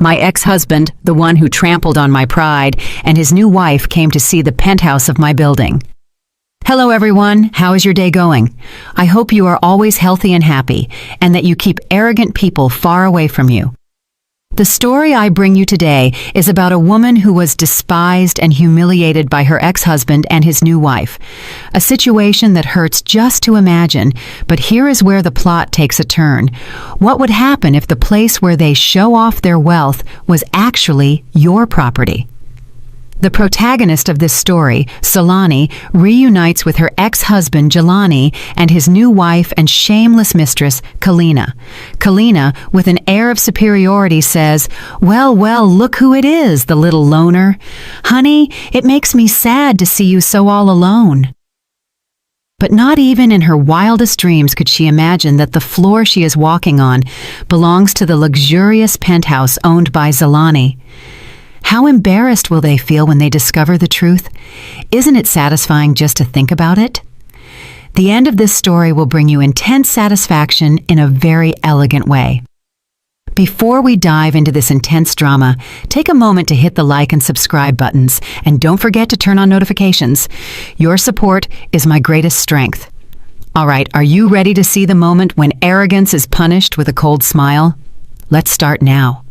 My ex-husband, the one who trampled on my pride, and his new wife came to see the penthouse of my building. Hello everyone, how is your day going? I hope you are always healthy and happy, and that you keep arrogant people far away from you. The story I bring you today is about a woman who was despised and humiliated by her ex-husband and his new wife. A situation that hurts just to imagine, but here is where the plot takes a turn. What would happen if the place where they show off their wealth was actually your property? The protagonist of this story, Salani, reunites with her ex-husband Jelani and his new wife and shameless mistress, Kalina. Kalina, with an air of superiority, says, well, look who it is, the little loner. Honey, it makes me sad to see you so all alone. But not even in her wildest dreams could she imagine that the floor she is walking on belongs to the luxurious penthouse owned by Jelani. How embarrassed will they feel when they discover the truth? Isn't it satisfying just to think about it? The end of this story will bring you intense satisfaction in a very elegant way. Before we dive into this intense drama, take a moment to hit the like and subscribe buttons, and don't forget to turn on notifications. Your support is my greatest strength. All right, are you ready to see the moment when arrogance is punished with a cold smile? Let's start now.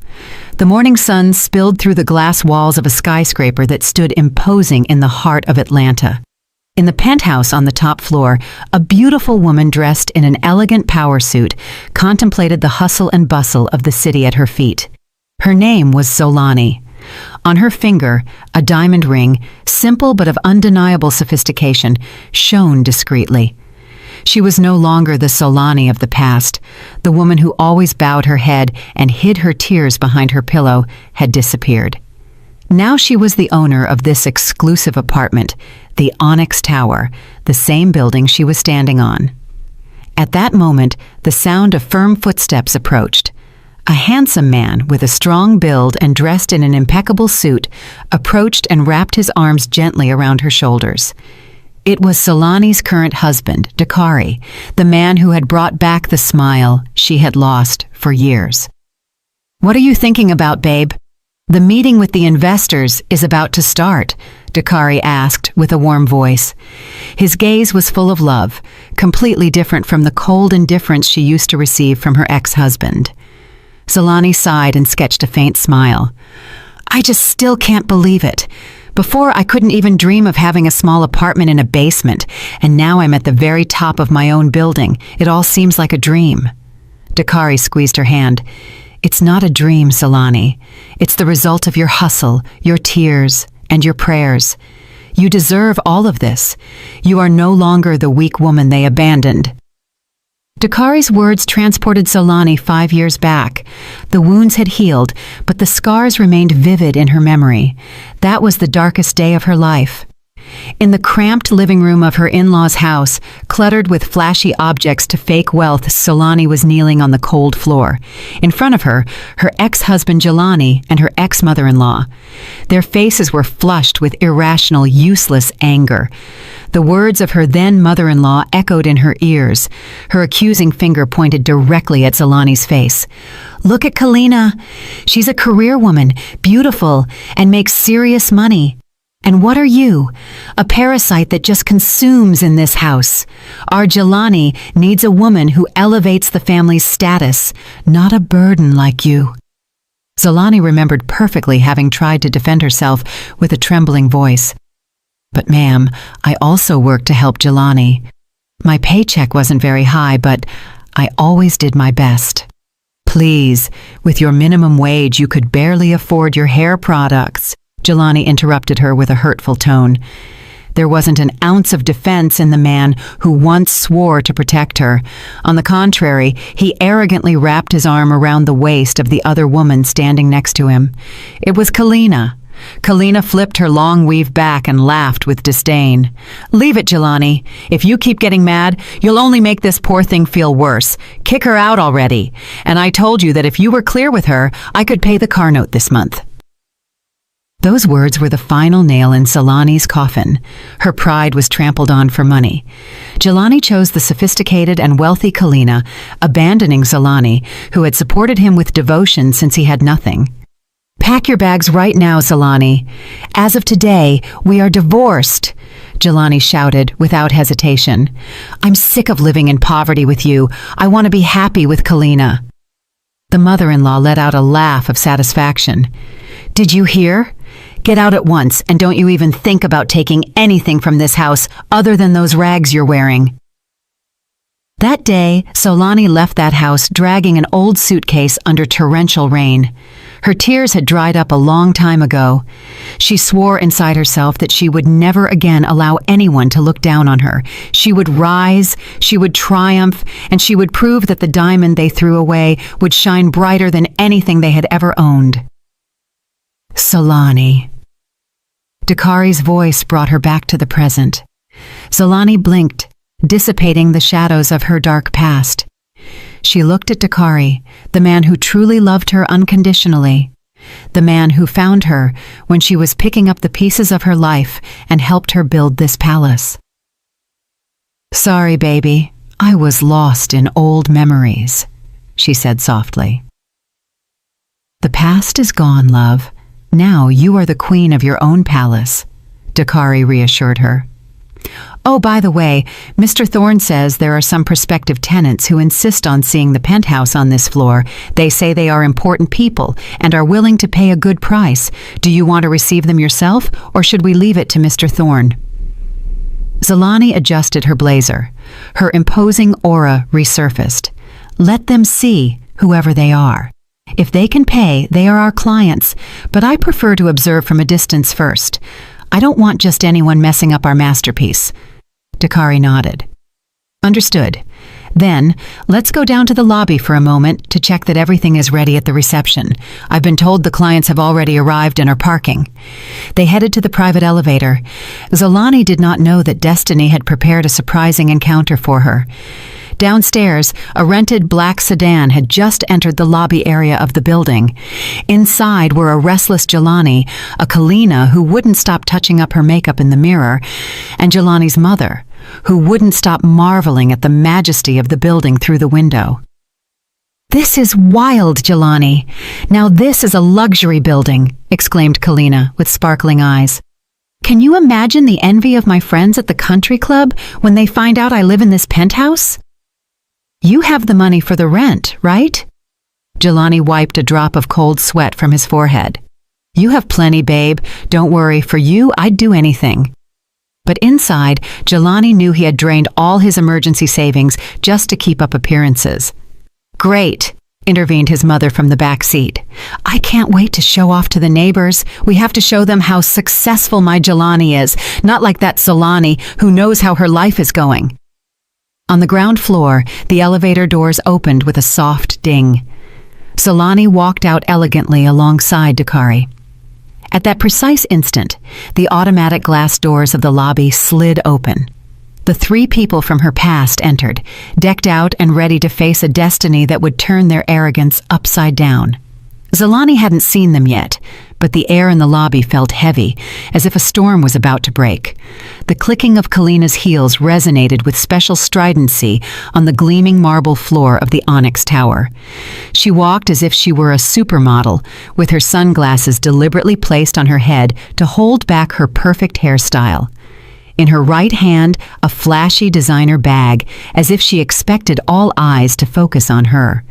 The morning sun spilled through the glass walls of a skyscraper that stood imposing in the heart of Atlanta. In the penthouse on the top floor, a beautiful woman dressed in an elegant power suit contemplated the hustle and bustle of the city at her feet. Her name was Solani. On her finger, a diamond ring, simple but of undeniable sophistication, shone discreetly. She was no longer the Solani of the past. The woman who always bowed her head and hid her tears behind her pillow had disappeared. Now she was the owner of this exclusive apartment, the Onyx Tower, the same building she was standing on. At that moment, the sound of firm footsteps approached. A handsome man with a strong build and dressed in an impeccable suit approached and wrapped his arms gently around her shoulders. It was Solani's current husband, Dakari, the man who had brought back the smile she had lost for years. What are you thinking about, babe? The meeting with the investors is about to start, Dakari asked with a warm voice. His gaze was full of love, completely different from the cold indifference she used to receive from her ex-husband. Solani sighed and sketched a faint smile. I just still can't believe it. Before, I couldn't even dream of having a small apartment in a basement, and now I'm at the very top of my own building. It all seems like a dream. Dakari squeezed her hand. It's not a dream, Solani. It's the result of your hustle, your tears, and your prayers. You deserve all of this. You are no longer the weak woman they abandoned. Dakari's words transported Solani 5 years back. The wounds had healed, but the scars remained vivid in her memory. That was the darkest day of her life. In the cramped living room of her in-laws' house, cluttered with flashy objects to fake wealth, Solani was kneeling on the cold floor. In front of her, her ex-husband Jelani and her ex-mother-in-law. Their faces were flushed with irrational, useless anger. The words of her then mother-in-law echoed in her ears. Her accusing finger pointed directly at Solani's face. Look at Kalina. She's a career woman, beautiful, and makes serious money. And what are you? A parasite that just consumes in this house. Our Jelani needs a woman who elevates the family's status, not a burden like you. Solani remembered perfectly having tried to defend herself with a trembling voice. But ma'am, I also worked to help Jelani. My paycheck wasn't very high, but I always did my best. Please, with your minimum wage, you could barely afford your hair products. Jelani interrupted her with a hurtful tone. There wasn't an ounce of defense in the man who once swore to protect her. On the contrary, he arrogantly wrapped his arm around the waist of the other woman standing next to him. It was Kalina. Kalina flipped her long weave back and laughed with disdain. Leave it, Jelani. If you keep getting mad, you'll only make this poor thing feel worse. Kick her out already. And I told you that if you were clear with her, I could pay the car note this month. Those words were the final nail in Solani's coffin. Her pride was trampled on for money. Jelani chose the sophisticated and wealthy Kalina, abandoning Solani, who had supported him with devotion since he had nothing. Pack your bags right now, Zalani. As of today, we are divorced, Jelani shouted without hesitation. I'm sick of living in poverty with you. I want to be happy with Kalina. The mother-in-law let out a laugh of satisfaction. Did you hear? Get out at once, and don't you even think about taking anything from this house other than those rags you're wearing. That day, Solani left that house dragging an old suitcase under torrential rain. Her tears had dried up a long time ago. She swore inside herself that she would never again allow anyone to look down on her. She would rise, she would triumph, and she would prove that the diamond they threw away would shine brighter than anything they had ever owned. Solani. Dakari's voice brought her back to the present. Solani blinked, dissipating the shadows of her dark past. She looked at Dakari, the man who truly loved her unconditionally, the man who found her when she was picking up the pieces of her life and helped her build this palace. Sorry, baby, I was lost in old memories, she said softly. The past is gone, love. Now you are the queen of your own palace, Dakari reassured her. Oh, by the way, Mr. Thorne says there are some prospective tenants who insist on seeing the penthouse on this floor. They say they are important people and are willing to pay a good price. Do you want to receive them yourself, or should we leave it to Mr. Thorne? Zalani adjusted her blazer. Her imposing aura resurfaced. Let them see, whoever they are. If they can pay, they are our clients, but I prefer to observe from a distance first. I don't want just anyone messing up our masterpiece. Dakari nodded. Understood. Then, let's go down to the lobby for a moment to check that everything is ready at the reception. I've been told the clients have already arrived and are parking. They headed to the private elevator. Zalani did not know that Destiny had prepared a surprising encounter for her. Downstairs, a rented black sedan had just entered the lobby area of the building. Inside were a restless Jelani, a Kalina who wouldn't stop touching up her makeup in the mirror, and Jelani's mother, who wouldn't stop marveling at the majesty of the building through the window. This is wild, Jelani. Now this is a luxury building, exclaimed Kalina with sparkling eyes. Can you imagine the envy of my friends at the country club when they find out I live in this penthouse? You have the money for the rent, right? Jelani wiped a drop of cold sweat from his forehead. You have plenty, babe. Don't worry, for you, I'd do anything. But inside, Jelani knew he had drained all his emergency savings just to keep up appearances. Great, intervened his mother from the back seat. I can't wait to show off to the neighbors. We have to show them how successful my Jelani is, not like that Solani who knows how her life is going. On the ground floor, the elevator doors opened with a soft ding. Solani walked out elegantly alongside Dakari. At that precise instant, the automatic glass doors of the lobby slid open. The three people from her past entered, decked out and ready to face a destiny that would turn their arrogance upside down. Zalani hadn't seen them yet, but the air in the lobby felt heavy, as if a storm was about to break. The clicking of Kalina's heels resonated with special stridency on the gleaming marble floor of the Onyx Tower. She walked as if she were a supermodel, with her sunglasses deliberately placed on her head to hold back her perfect hairstyle. In her right hand, a flashy designer bag, as if she expected all eyes to focus on her.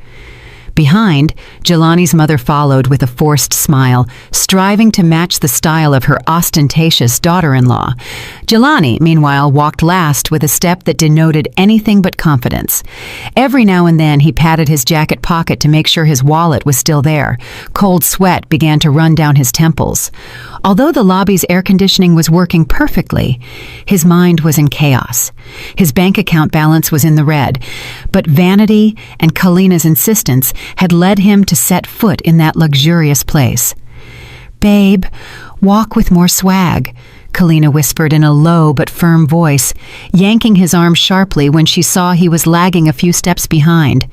Behind, Jelani's mother followed with a forced smile, striving to match the style of her ostentatious daughter-in-law. Jelani, meanwhile, walked last with a step that denoted anything but confidence. Every now and then he patted his jacket pocket to make sure his wallet was still there. Cold sweat began to run down his temples. Although the lobby's air conditioning was working perfectly, his mind was in chaos. His bank account balance was in the red, but vanity and Kalina's insistence had led him to set foot in that luxurious place. Babe, walk with more swag, Kalina whispered in a low but firm voice, yanking his arm sharply when she saw he was lagging a few steps behind.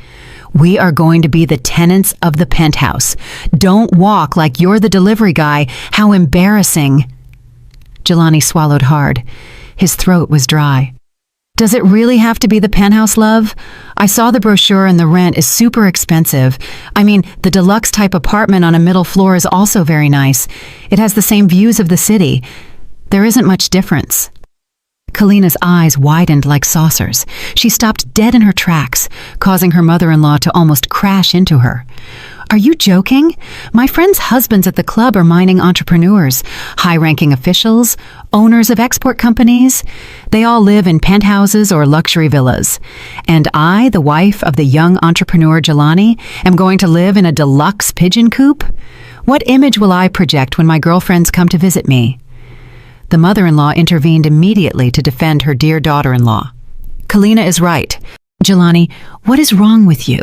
We are going to be the tenants of the penthouse. Don't walk like you're the delivery guy. How embarrassing. Jelani swallowed hard. His throat was dry. Does it really have to be the penthouse, love? I saw the brochure and the rent is super expensive. I mean, the deluxe type apartment on a middle floor is also very nice. It has the same views of the city. There isn't much difference. Kalina's eyes widened like saucers. She stopped dead in her tracks, causing her mother-in-law to almost crash into her. Are you joking? My friends' husbands at the club are mining entrepreneurs, high-ranking officials, owners of export companies. They all live in penthouses or luxury villas. And I, the wife of the young entrepreneur Jelani, am going to live in a deluxe pigeon coop? What image will I project when my girlfriends come to visit me? The mother-in-law intervened immediately to defend her dear daughter-in-law. Kalina is right. Jelani, what is wrong with you?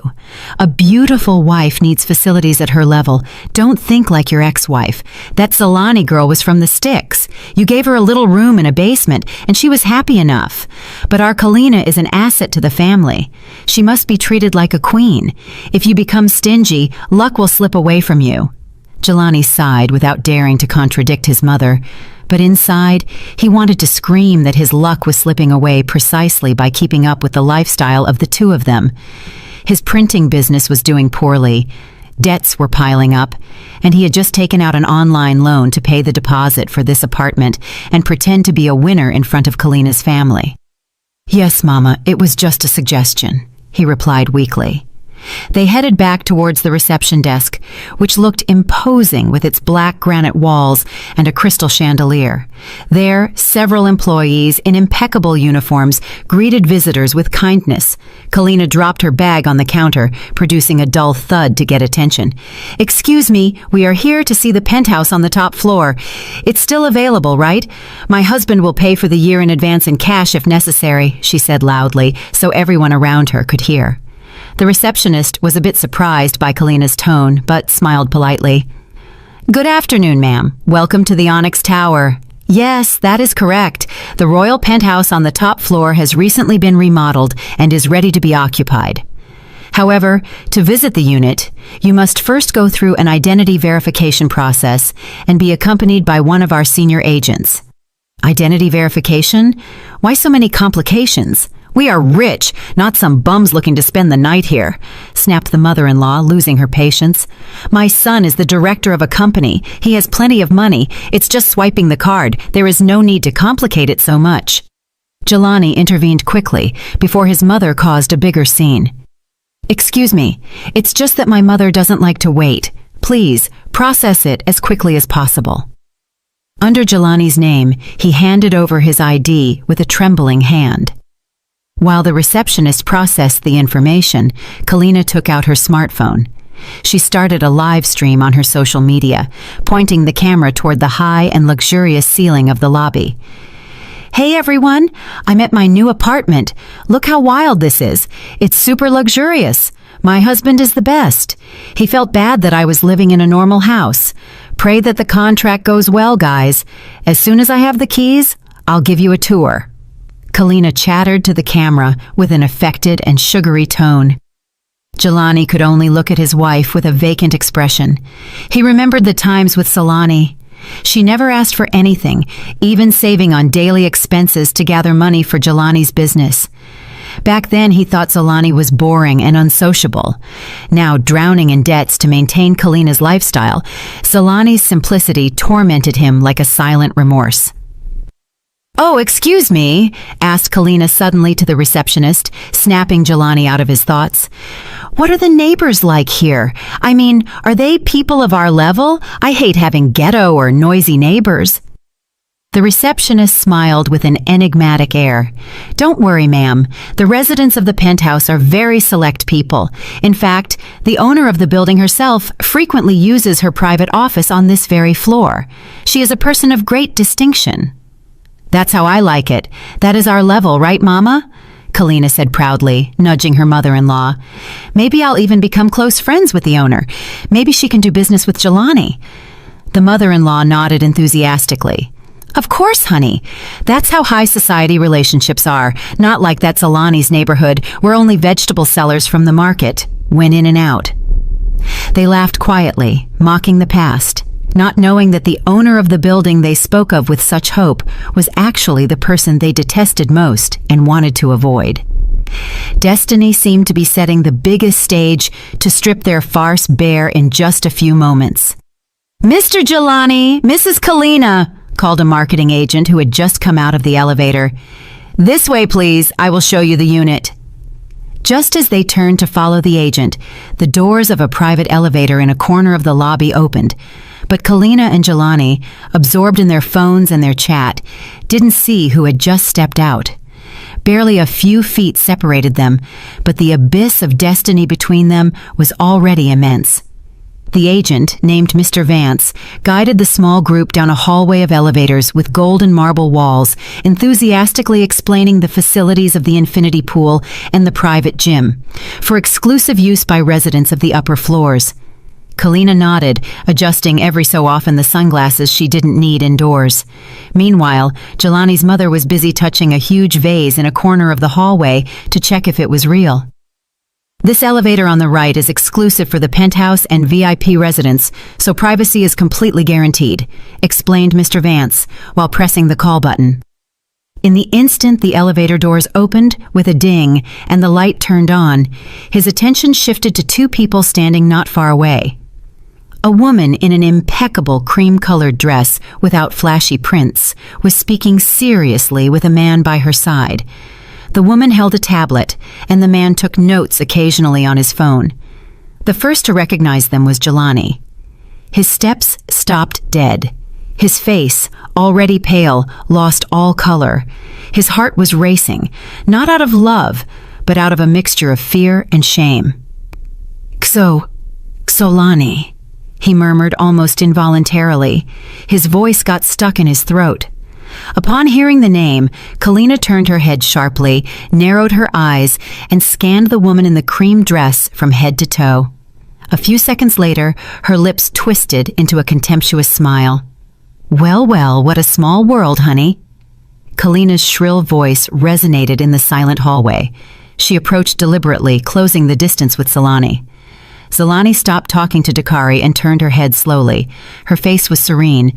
A beautiful wife needs facilities at her level. Don't think like your ex-wife. That Solani girl was from the sticks. You gave her a little room in a basement, and she was happy enough. But our Kalina is an asset to the family. She must be treated like a queen. If you become stingy, luck will slip away from you. Jelani sighed without daring to contradict his mother. But inside, he wanted to scream that his luck was slipping away precisely by keeping up with the lifestyle of the two of them. His printing business was doing poorly. Debts were piling up, and he had just taken out an online loan to pay the deposit for this apartment and pretend to be a winner in front of Kalina's family. Yes, Mama, it was just a suggestion, he replied weakly. They headed back towards the reception desk, which looked imposing with its black granite walls and a crystal chandelier. There, several employees in impeccable uniforms greeted visitors with kindness. Kalina dropped her bag on the counter, producing a dull thud to get attention. "Excuse me, we are here to see the penthouse on the top floor. It's still available, right? My husband will pay for the year in advance in cash if necessary," she said loudly, so everyone around her could hear. The receptionist was a bit surprised by Kalina's tone, but smiled politely. "Good afternoon, ma'am. Welcome to the Onyx Tower." "Yes, that is correct. The royal penthouse on the top floor has recently been remodeled and is ready to be occupied. However, to visit the unit, you must first go through an identity verification process and be accompanied by one of our senior agents." "Identity verification? Why so many complications? We are rich, not some bums looking to spend the night here," snapped the mother-in-law, losing her patience. "My son is the director of a company. He has plenty of money. It's just swiping the card. There is no need to complicate it so much." Jelani intervened quickly before his mother caused a bigger scene. "Excuse me, it's just that my mother doesn't like to wait. Please, process it as quickly as possible." Under Jelani's name, he handed over his ID with a trembling hand. While the receptionist processed the information, Kalina took out her smartphone. She started a live stream on her social media, pointing the camera toward the high and luxurious ceiling of the lobby. "Hey everyone, I'm at my new apartment. Look how wild this is. It's super luxurious. My husband is the best. He felt bad that I was living in a normal house. Pray that the contract goes well, guys. As soon as I have the keys, I'll give you a tour." Kalina chattered to the camera with an affected and sugary tone. Jelani could only look at his wife with a vacant expression. He remembered the times with Solani. She never asked for anything, even saving on daily expenses to gather money for Jelani's business. Back then, he thought Solani was boring and unsociable. Now, drowning in debts to maintain Kalina's lifestyle, Solani's simplicity tormented him like a silent remorse. "Oh, excuse me," asked Kalina suddenly to the receptionist, snapping Jelani out of his thoughts. "What are the neighbors like here? I mean, are they people of our level? I hate having ghetto or noisy neighbors." The receptionist smiled with an enigmatic air. "Don't worry, ma'am. The residents of the penthouse are very select people. In fact, the owner of the building herself frequently uses her private office on this very floor. She is a person of great distinction." "That's how I like it. That is our level, right, Mama?" Kalina said proudly, nudging her mother-in-law. "Maybe I'll even become close friends with the owner. Maybe she can do business with Jelani." The mother-in-law nodded enthusiastically. "Of course, honey. That's how high society relationships are, not like that Solani's neighborhood where only vegetable sellers from the market went in and out." They laughed quietly, mocking the past. not knowing that the owner of the building they spoke of with such hope was actually the person they detested most and wanted to avoid. Destiny seemed to be setting the biggest stage to strip their farce bare in just a few moments. "Mr. Jelani, Mrs. Kalina," called a marketing agent who had just come out of the elevator. "This way, please. I will show you the unit." Just as they turned to follow the agent, the doors of a private elevator in a corner of the lobby opened, but Kalina and Jelani, absorbed in their phones and their chat, didn't see who had just stepped out. Barely a few feet separated them, but the abyss of destiny between them was already immense. The agent, named Mr. Vance, guided the small group down a hallway of elevators with golden marble walls, enthusiastically explaining the facilities of the infinity pool and the private gym, for exclusive use by residents of the upper floors. Kalina nodded, adjusting every so often the sunglasses she didn't need indoors. Meanwhile, Jelani's mother was busy touching a huge vase in a corner of the hallway to check if it was real. "This elevator on the right is exclusive for the Penthouse and VIP residents, so privacy is completely guaranteed," explained Mr. Vance, while pressing the call button. In the instant the elevator doors opened with a ding and the light turned on, his attention shifted to two people standing not far away. A woman in an impeccable cream-colored dress without flashy prints was speaking seriously with a man by her side. The woman held a tablet, and the man took notes occasionally on his phone. The first to recognize them was Jelani. His steps stopped dead. His face, already pale, lost all color. His heart was racing, not out of love, but out of a mixture of fear and shame. Xolani," he murmured almost involuntarily. His voice got stuck in his throat. Upon hearing the name, Kalina turned her head sharply, narrowed her eyes, and scanned the woman in the cream dress from head to toe. A few seconds later, her lips twisted into a contemptuous smile. "Well, well, what a small world, honey." Kalina's shrill voice resonated in the silent hallway. She approached deliberately, closing the distance with Xolani. Xolani stopped talking to Dakari and turned her head slowly. Her face was serene.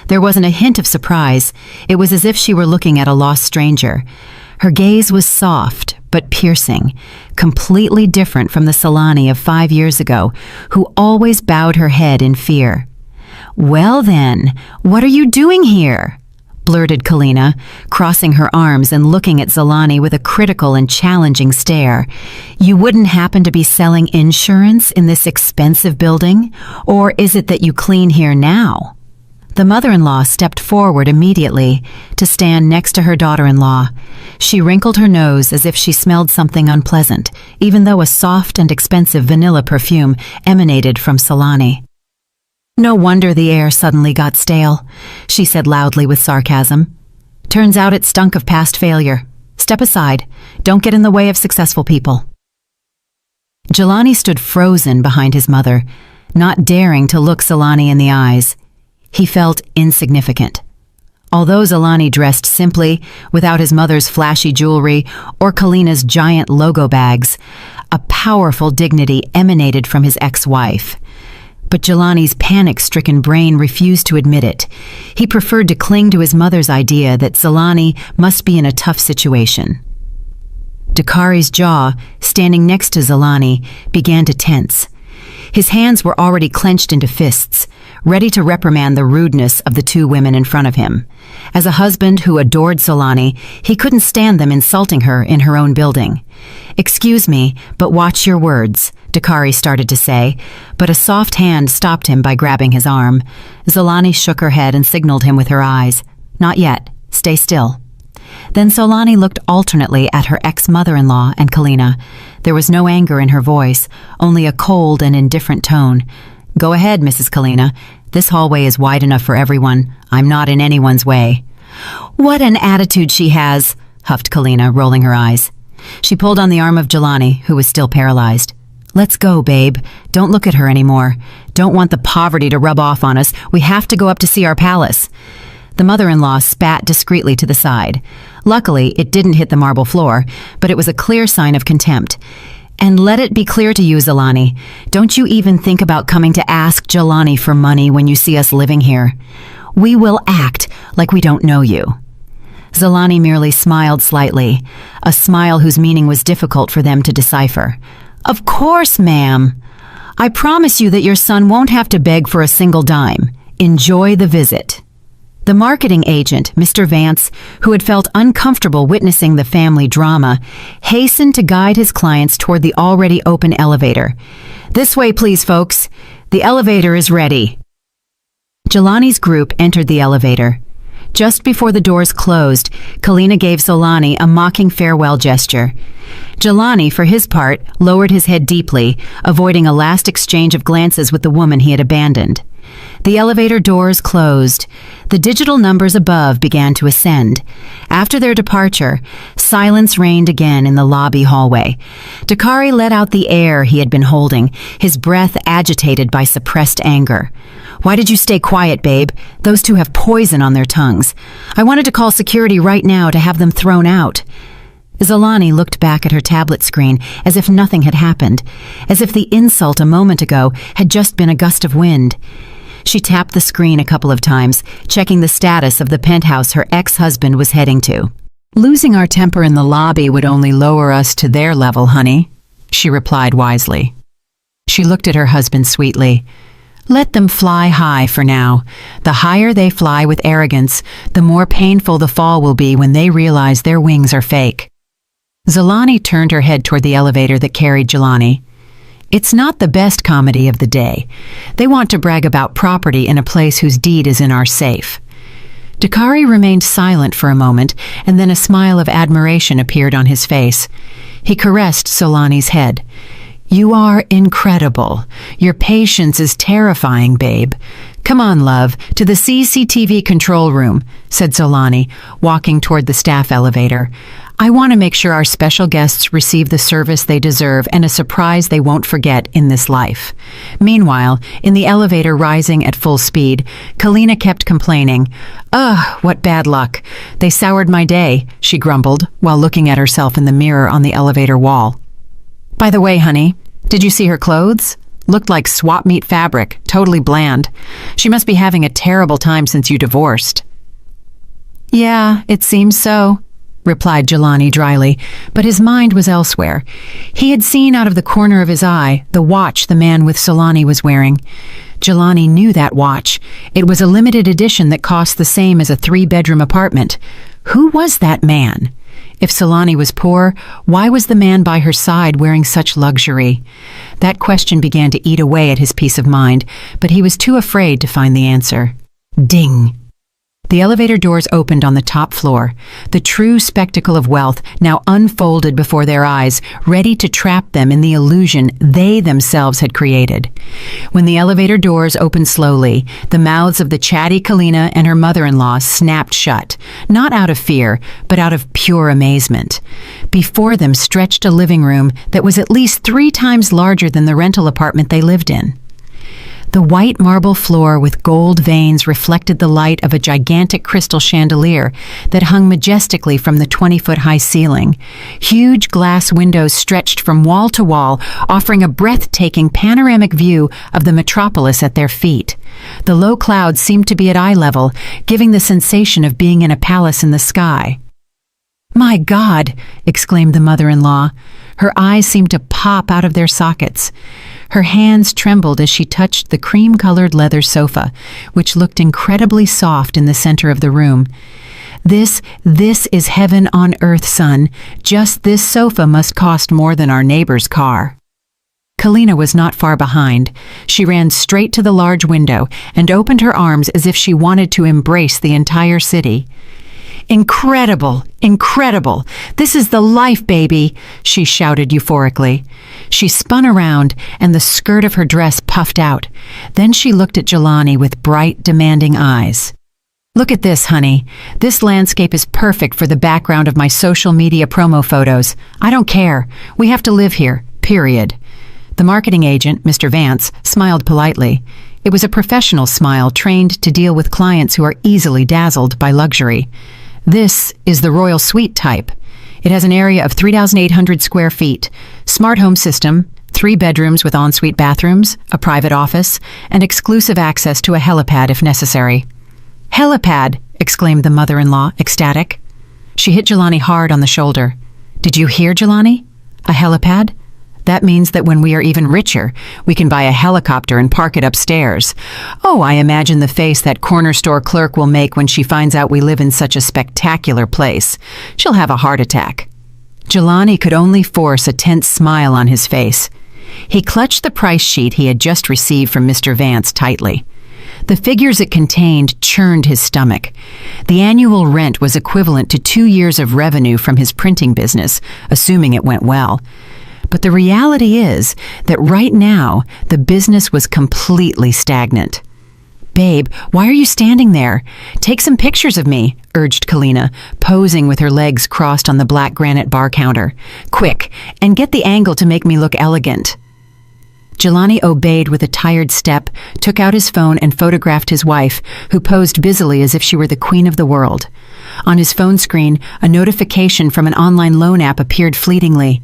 There wasn't a hint of surprise. It was as if she were looking at a lost stranger. Her gaze was soft but piercing, completely different from the Xolani of 5 years ago, who always bowed her head in fear. "Well then, what are you doing here?" blurted Kalina, crossing her arms and looking at Xolani with a critical and challenging stare. "You wouldn't happen to be selling insurance in this expensive building? Or is it that you clean here now?" The mother-in-law stepped forward immediately to stand next to her daughter-in-law. She wrinkled her nose as if she smelled something unpleasant, even though a soft and expensive vanilla perfume emanated from Xolani. "No wonder the air suddenly got stale," she said loudly with sarcasm. "Turns out it stunk of past failure. Step aside. Don't get in the way of successful people." Jelani stood frozen behind his mother, not daring to look Xolani in the eyes. He felt insignificant. Although Xolani dressed simply, without his mother's flashy jewelry or Kalina's giant logo bags, a powerful dignity emanated from his ex-wife. But Jelani's panic-stricken brain refused to admit it. He preferred to cling to his mother's idea that Xolani must be in a tough situation. Dakari's jaw, standing next to Xolani, began to tense. His hands were already clenched into fists, ready to reprimand the rudeness of the two women in front of him. As a husband who adored Xolani, he couldn't stand them insulting her in her own building. "Excuse me, but watch your words," Dakari started to say, but a soft hand stopped him by grabbing his arm. Xolani shook her head and signaled him with her eyes. "Not yet. Stay still." Then Xolani looked alternately at her ex-mother-in-law and Kalina. There was no anger in her voice, only a cold and indifferent tone. "Go ahead, Mrs. Kalina. This hallway is wide enough for everyone. I'm not in anyone's way." "What an attitude she has," huffed Kalina, rolling her eyes. She pulled on the arm of Jelani, who was still paralyzed. "Let's go, babe. Don't look at her anymore. Don't want the poverty to rub off on us. We have to go up to see our palace." The mother-in-law spat discreetly to the side. Luckily, it didn't hit the marble floor, but it was a clear sign of contempt. And let it be clear to you, Zalani, don't you even think about coming to ask Jelani for money when you see us living here. We will act like we don't know you." Zalani merely smiled slightly, a smile whose meaning was difficult for them to decipher. "Of course, ma'am. I promise you that your son won't have to beg for a single dime. Enjoy the visit." The marketing agent, Mr. Vance, who had felt uncomfortable witnessing the family drama, hastened to guide his clients toward the already open elevator. "This way, please, folks. The elevator is ready." Jelani's group entered the elevator. Just before the doors closed, Kalina gave Zalani a mocking farewell gesture. Jelani, for his part, lowered his head deeply, avoiding a last exchange of glances with the woman he had abandoned. The elevator doors closed. The digital numbers above began to ascend. After their departure, silence reigned again in the lobby hallway. Dakari let out the air he had been holding, his breath agitated by suppressed anger. "Why did you stay quiet, babe? Those two have poison on their tongues. I wanted to call security right now to have them thrown out." Zalani looked back at her tablet screen as if nothing had happened, as if the insult a moment ago had just been a gust of wind. She tapped the screen a couple of times, checking the status of the penthouse her ex-husband was heading to. "Losing our temper in the lobby would only lower us to their level, honey," she replied wisely. She looked at her husband sweetly. "Let them fly high for now. The higher they fly with arrogance, the more painful the fall will be when they realize their wings are fake." Zalani turned her head toward the elevator that carried Jelani. "It's not the best comedy of the day. They want to brag about property in a place whose deed is in our safe." Dakari remained silent for a moment, and then a smile of admiration appeared on his face. He caressed Zalani's head. "You are incredible. Your patience is terrifying, babe. Come on, love, to the CCTV control room," said Zalani, walking toward the staff elevator. "I want to make sure our special guests receive the service they deserve and a surprise they won't forget in this life." Meanwhile, in the elevator rising at full speed, Kalina kept complaining. "Ugh, what bad luck. They soured my day," she grumbled, while looking at herself in the mirror on the elevator wall. "By the way, honey, did you see her clothes? Looked like swap meet fabric, totally bland. She must be having a terrible time since you divorced." "Yeah, it seems so," replied Jelani dryly, but his mind was elsewhere. He had seen out of the corner of his eye the watch the man with Zalani was wearing. Jelani knew that watch. It was a limited edition that cost the same as a 3-bedroom apartment. Who was that man? If Zalani was poor, why was the man by her side wearing such luxury? That question began to eat away at his peace of mind, but he was too afraid to find the answer. Ding! The elevator doors opened on the top floor. The true spectacle of wealth now unfolded before their eyes, ready to trap them in the illusion they themselves had created. When the elevator doors opened slowly, the mouths of the chatty Kalina and her mother-in-law snapped shut, not out of fear, but out of pure amazement. Before them stretched a living room that was at least 3 times larger than the rental apartment they lived in. The white marble floor with gold veins reflected the light of a gigantic crystal chandelier that hung majestically from the 20-foot-high ceiling. Huge glass windows stretched from wall to wall, offering a breathtaking panoramic view of the metropolis at their feet. The low clouds seemed to be at eye level, giving the sensation of being in a palace in the sky. "My God!" exclaimed the mother-in-law. Her eyes seemed to pop out of their sockets. Her hands trembled as she touched the cream-colored leather sofa, which looked incredibly soft in the center of the room. This is heaven on earth, son. Just this sofa must cost more than our neighbor's car." Kalina was not far behind. She ran straight to the large window and opened her arms as if she wanted to embrace the entire city. "Incredible! Incredible! This is the life, baby!" she shouted euphorically. She spun around, and the skirt of her dress puffed out. Then she looked at Jelani with bright, demanding eyes. "Look at this, honey. This landscape is perfect for the background of my social media promo photos. I don't care. We have to live here, period." The marketing agent, Mr. Vance, smiled politely. It was a professional smile trained to deal with clients who are easily dazzled by luxury. "This is the royal suite type. It has an area of 3,800 square feet, smart home system, 3 bedrooms with ensuite bathrooms, a private office, and exclusive access to a helipad if necessary. "Helipad!" exclaimed the mother-in-law, ecstatic. She hit Jelani hard on the shoulder. "Did you hear, Jelani? A helipad? That means that when we are even richer, we can buy a helicopter and park it upstairs. Oh, I imagine the face that corner store clerk will make when she finds out we live in such a spectacular place. She'll have a heart attack." Jelani could only force a tense smile on his face. He clutched the price sheet he had just received from Mr. Vance tightly. The figures it contained churned his stomach. The annual rent was equivalent to 2 years of revenue from his printing business, assuming it went well. But the reality is that right now, the business was completely stagnant. "Babe, why are you standing there? Take some pictures of me," urged Kalina, posing with her legs crossed on the black granite bar counter. "Quick, and get the angle to make me look elegant." Jelani obeyed with a tired step, took out his phone and photographed his wife, who posed busily as if she were the queen of the world. On his phone screen, a notification from an online loan app appeared fleetingly.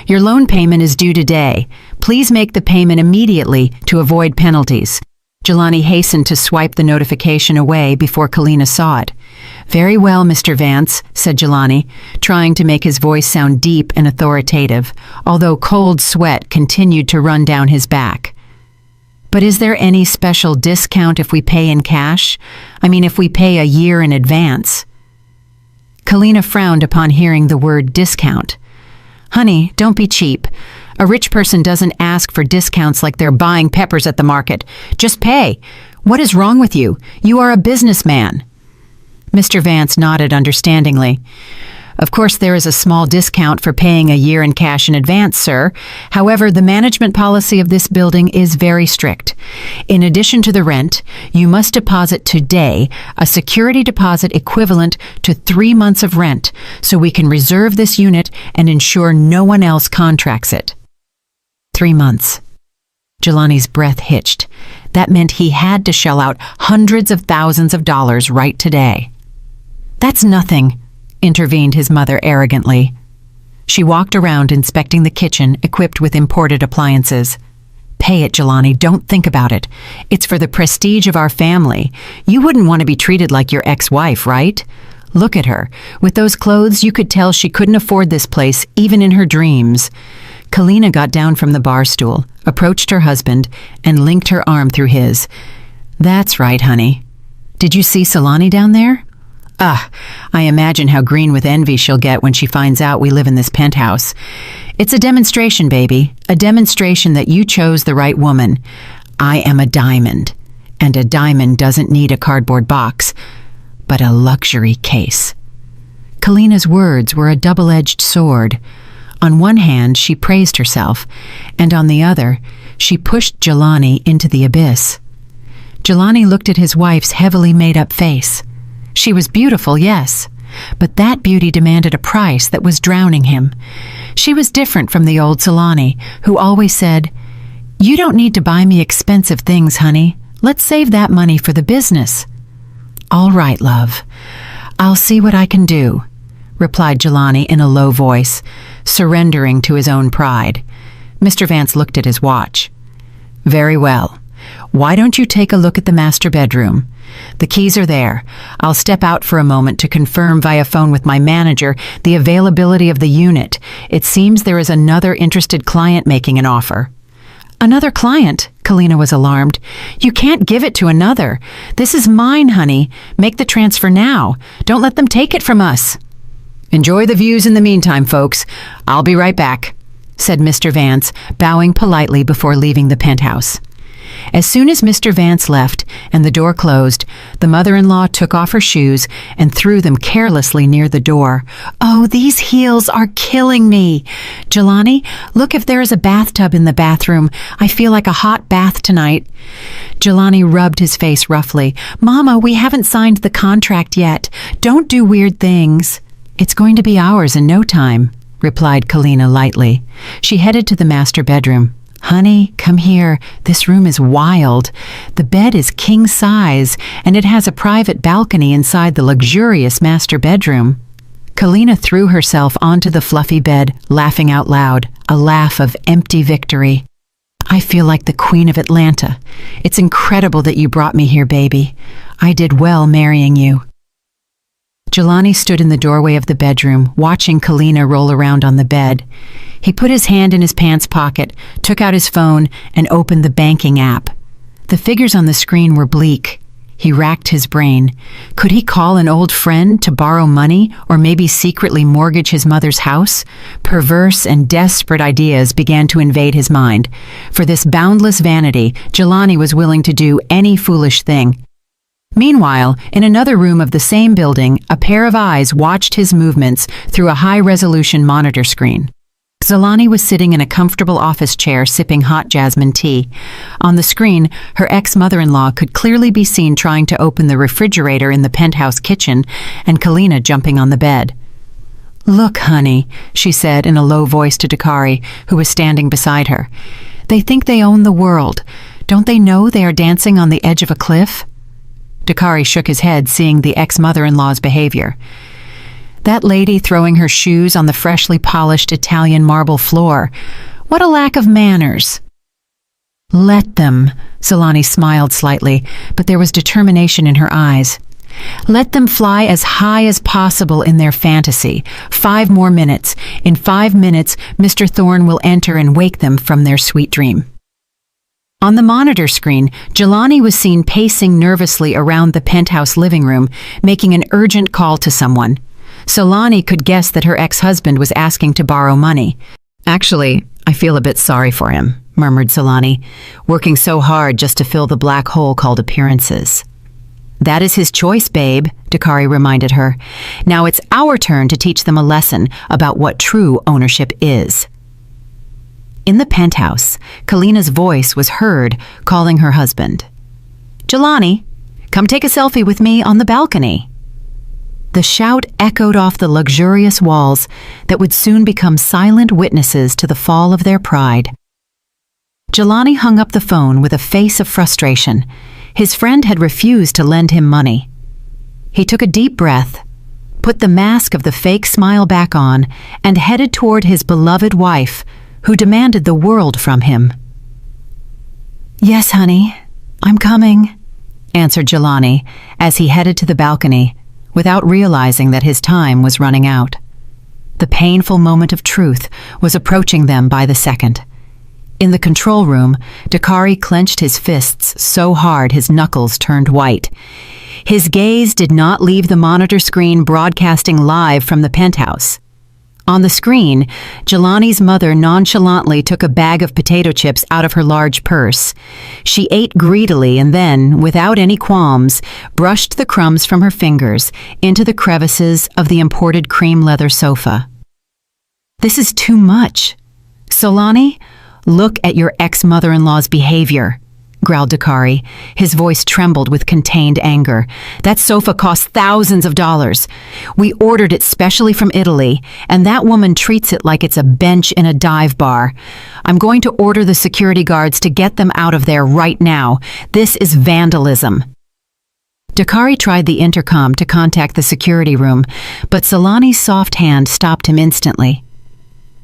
"Your loan payment is due today. Please make the payment immediately to avoid penalties." Jelani hastened to swipe the notification away before Kalina saw it. "Very well, Mr. Vance," said Jelani, trying to make his voice sound deep and authoritative, although cold sweat continued to run down his back. "But is there any special discount if we pay in cash? I mean, if we pay a year in advance?" Kalina frowned upon hearing the word discount. "Honey, don't be cheap. A rich person doesn't ask for discounts like they're buying peppers at the market. Just pay. What is wrong with you? You are a businessman." Mr. Vance nodded understandingly. "Of course, there is a small discount for paying a year in cash in advance, sir. However, the management policy of this building is very strict. In addition to the rent, you must deposit today a security deposit equivalent to 3 months of rent, so we can reserve this unit and ensure no one else contracts it." 3 months. Jelani's breath hitched. That meant he had to shell out hundreds of thousands of dollars right today. "That's nothing," intervened his mother arrogantly. She walked around inspecting the kitchen equipped with imported appliances. "Pay it, Jelani. Don't think about it. It's for the prestige of our family. You wouldn't want to be treated like your ex-wife, right? Look at her. With those clothes, you could tell she couldn't afford this place, even in her dreams." Kalina got down from the bar stool, approached her husband, and linked her arm through his. "That's right, honey. Did you see Solani down there? I imagine how green with envy she'll get when she finds out we live in this penthouse. It's a demonstration, baby, a demonstration that you chose the right woman. I am a diamond, and a diamond doesn't need a cardboard box, but a luxury case." Kalina's words were a double-edged sword. On one hand, she praised herself, and on the other, she pushed Jelani into the abyss. Jelani looked at his wife's heavily made-up face. She was beautiful, yes, but that beauty demanded a price that was drowning him. She was different from the old Solani, who always said, "You don't need to buy me expensive things, honey. Let's save that money for the business." "All right, love. I'll see what I can do," replied Jelani in a low voice, surrendering to his own pride. Mr. Vance looked at his watch. "Very well. Why don't you take a look at the master bedroom? The keys are there. I'll step out for a moment to confirm via phone with my manager the availability of the unit. It seems there is another interested client making an offer." "Another client?" Kalina was alarmed. "You can't give it to another. This is mine, honey. Make the transfer now. Don't let them take it from us." "Enjoy the views in the meantime, folks. I'll be right back," said Mr. Vance, bowing politely before leaving the penthouse. As soon as Mr. Vance left and the door closed, the mother-in-law took off her shoes and threw them carelessly near the door. "Oh, these heels are killing me. Jelani, look if there is a bathtub in the bathroom. I feel like a hot bath tonight." Jelani rubbed his face roughly. "Mama, we haven't signed the contract yet. Don't do weird things." "It's going to be ours in no time," replied Kalina lightly. She headed to the master bedroom. "Honey, come here. This room is wild. The bed is king size, and it has a private balcony inside the luxurious master bedroom." Kalina threw herself onto the fluffy bed, laughing out loud, a laugh of empty victory. I feel like the Queen of Atlanta. It's incredible that you brought me here, baby. I did well marrying you. Jelani stood in the doorway of the bedroom, watching Kalina roll around on the bed. He put his hand in his pants pocket, took out his phone, and opened the banking app. The figures on the screen were bleak. He racked his brain. Could he call an old friend to borrow money, or maybe secretly mortgage his mother's house? Perverse and desperate ideas began to invade his mind. For this boundless vanity, Jelani was willing to do any foolish thing. Meanwhile, in another room of the same building, a pair of eyes watched his movements through a high-resolution monitor screen. Jelani was sitting in a comfortable office chair sipping hot jasmine tea. On the screen, her ex-mother-in-law could clearly be seen trying to open the refrigerator in the penthouse kitchen and Kalina jumping on the bed. "Look, honey," she said in a low voice to Dakari, who was standing beside her. "They think they own the world. Don't they know they are dancing on the edge of a cliff?" Dakari shook his head, seeing the ex-mother-in-law's behavior. That lady throwing her shoes on the freshly polished Italian marble floor. What a lack of manners. "Let them," Jelani smiled slightly, but there was determination in her eyes. "Let them fly as high as possible in their fantasy. 5 more minutes. In 5 minutes, Mr. Thorne will enter and wake them from their sweet dream." On the monitor screen, Jelani was seen pacing nervously around the penthouse living room, making an urgent call to someone. Jelani could guess that her ex-husband was asking to borrow money. "Actually, I feel a bit sorry for him," murmured Jelani, "working so hard just to fill the black hole called appearances." "That is his choice, babe," Dakari reminded her. "Now it's our turn to teach them a lesson about what true ownership is." In the penthouse, Kalina's voice was heard calling her husband. "Jelani, come take a selfie with me on the balcony." The shout echoed off the luxurious walls that would soon become silent witnesses to the fall of their pride. Jelani hung up the phone with a face of frustration. His friend had refused to lend him money. He took a deep breath, put the mask of the fake smile back on, and headed toward his beloved wife, who demanded the world from him. "Yes, honey, I'm coming," answered Jelani as he headed to the balcony, without realizing that his time was running out. The painful moment of truth was approaching them by the second. In the control room, Dakari clenched his fists so hard his knuckles turned white. His gaze did not leave the monitor screen broadcasting live from the penthouse. On the screen, Jelani's mother nonchalantly took a bag of potato chips out of her large purse. She ate greedily and then, without any qualms, brushed the crumbs from her fingers into the crevices of the imported cream leather sofa. "This is too much. Jelani, look at your ex-mother-in-law's behavior," growled Dakari. His voice trembled with contained anger. "That sofa cost thousands of dollars. We ordered it specially from Italy, and that woman treats it like it's a bench in a dive bar. I'm going to order the security guards to get them out of there right now. This is vandalism." Dakari tried the intercom to contact the security room, but Jelani's soft hand stopped him instantly.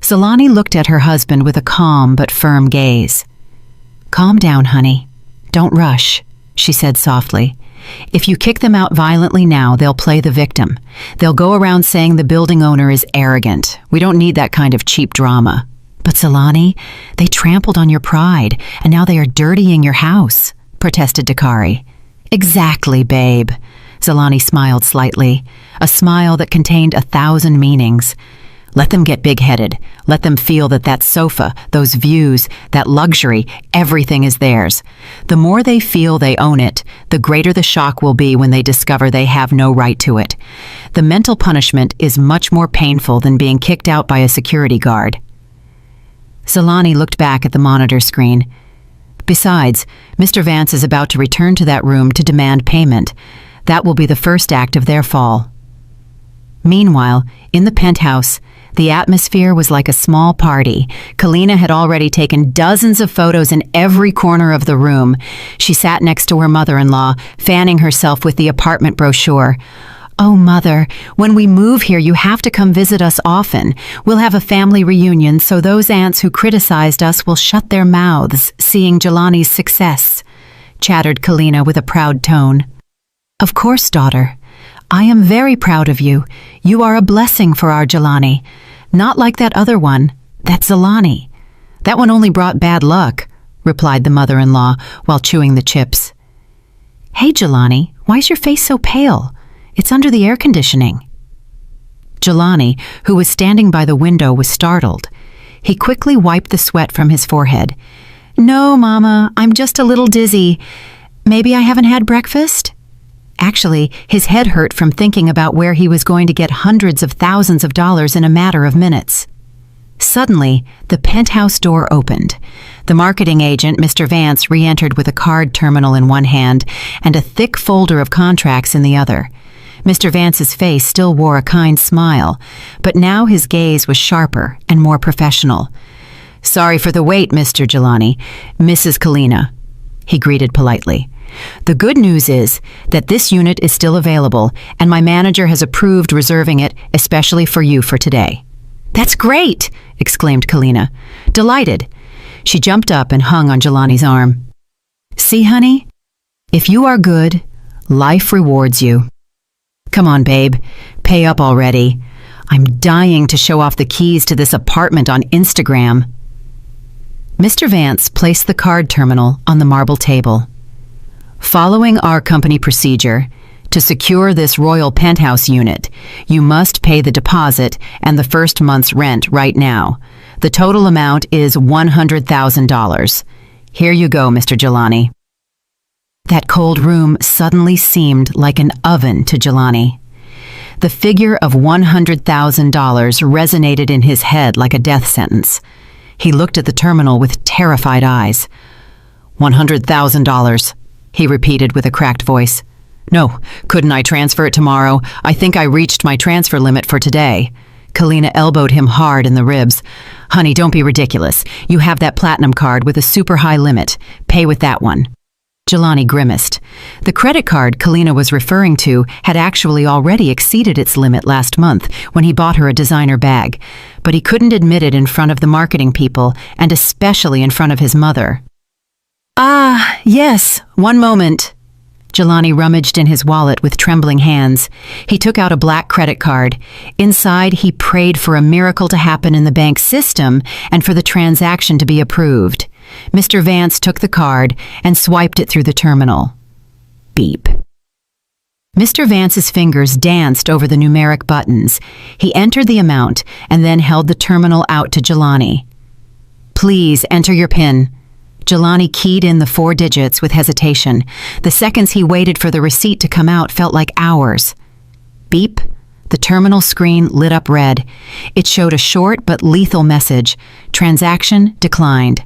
Jelani looked at her husband with a calm but firm gaze. "Calm down, honey. Don't rush," she said softly. "If you kick them out violently now, they'll play the victim. They'll go around saying the building owner is arrogant. We don't need that kind of cheap drama." "But Jelani, they trampled on your pride, and now they are dirtying your house," protested Dakari. "Exactly, babe." Jelani smiled slightly, a smile that contained 1,000 meanings. "Let them get big-headed. Let them feel that that sofa, those views, that luxury, everything is theirs. The more they feel they own it, the greater the shock will be when they discover they have no right to it. The mental punishment is much more painful than being kicked out by a security guard." Jelani looked back at the monitor screen. "Besides, Mr. Vance is about to return to that room to demand payment. That will be the first act of their fall." Meanwhile, in the penthouse, the atmosphere was like a small party. Kalina had already taken dozens of photos in every corner of the room. She sat next to her mother-in-law, fanning herself with the apartment brochure. Oh, Mother, when we move here, you have to come visit us often. We'll have a family reunion so those aunts who criticized us will shut their mouths seeing Jelani's success, chattered Kalina with a proud tone. Of course, daughter. I am very proud of you. You are a blessing for our Jelani. Not like that other one, that Zalani. That one only brought bad luck, replied the mother-in-law while chewing the chips. Hey, Jelani, why's your face so pale? It's under the air conditioning. Jelani, who was standing by the window, was startled. He quickly wiped the sweat from his forehead. No, Mama, I'm just a little dizzy. Maybe I haven't had breakfast? Actually, his head hurt from thinking about where he was going to get hundreds of thousands of dollars in a matter of minutes. Suddenly, the penthouse door opened. The marketing agent, Mr. Vance, re-entered with a card terminal in one hand and a thick folder of contracts in the other. Mr. Vance's face still wore a kind smile, but now his gaze was sharper and more professional. Sorry for the wait, Mr. Jelani. Mrs. Kalina, he greeted politely. The good news is that this unit is still available, and my manager has approved reserving it especially for you for today. That's great, exclaimed Kalina. Delighted. She jumped up and hung on Jelani's arm. See, honey? If you are good, life rewards you. Come on, babe. Pay up already. I'm dying to show off the keys to this apartment on Instagram. Mr. Vance placed the card terminal on the marble table. Following our company procedure, to secure this royal penthouse unit, you must pay the deposit and the first month's rent right now. The total amount is $100,000. Here you go, Mr. Jelani. That cold room suddenly seemed like an oven to Jelani. The figure of $100,000 resonated in his head like a death sentence. He looked at the terminal with terrified eyes. $100,000, he repeated with a cracked voice. No, couldn't I transfer it tomorrow? I think I reached my transfer limit for today. Kalina elbowed him hard in the ribs. Honey, don't be ridiculous. You have that platinum card with a super high limit. Pay with that one. Jelani grimaced. The credit card Kalina was referring to had actually already exceeded its limit last month when he bought her a designer bag, but he couldn't admit it in front of the marketing people and especially in front of his mother. Ah, yes, one moment. Jelani rummaged in his wallet with trembling hands. He took out a black credit card. Inside, he prayed for a miracle to happen in the bank system and for the transaction to be approved. Mr. Vance took the card and swiped it through the terminal. Beep. Mr. Vance's fingers danced over the numeric buttons. He entered the amount and then held the terminal out to Jelani. Please enter your PIN. Jelani keyed in the 4 digits with hesitation. The seconds he waited for the receipt to come out felt like hours. Beep. The terminal screen lit up red. It showed a short but lethal message. Transaction declined.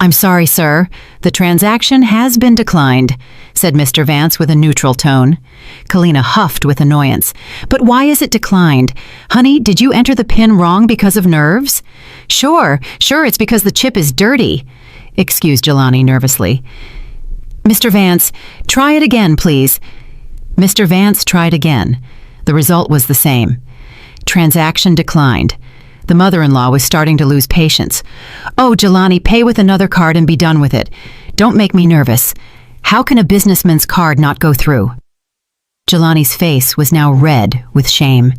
I'm sorry, sir. The transaction has been declined, said Mr. Vance with a neutral tone. Kalina huffed with annoyance. But why is it declined? Honey, did you enter the PIN wrong because of nerves? Sure, it's because the chip is dirty, excused Jelani nervously. Mr. Vance, try it again, please. Mr. Vance tried again. The result was the same. Transaction declined. The mother-in-law was starting to lose patience. Oh, Jelani, pay with another card and be done with it. Don't make me nervous. How can a businessman's card not go through? Jelani's face was now red with shame.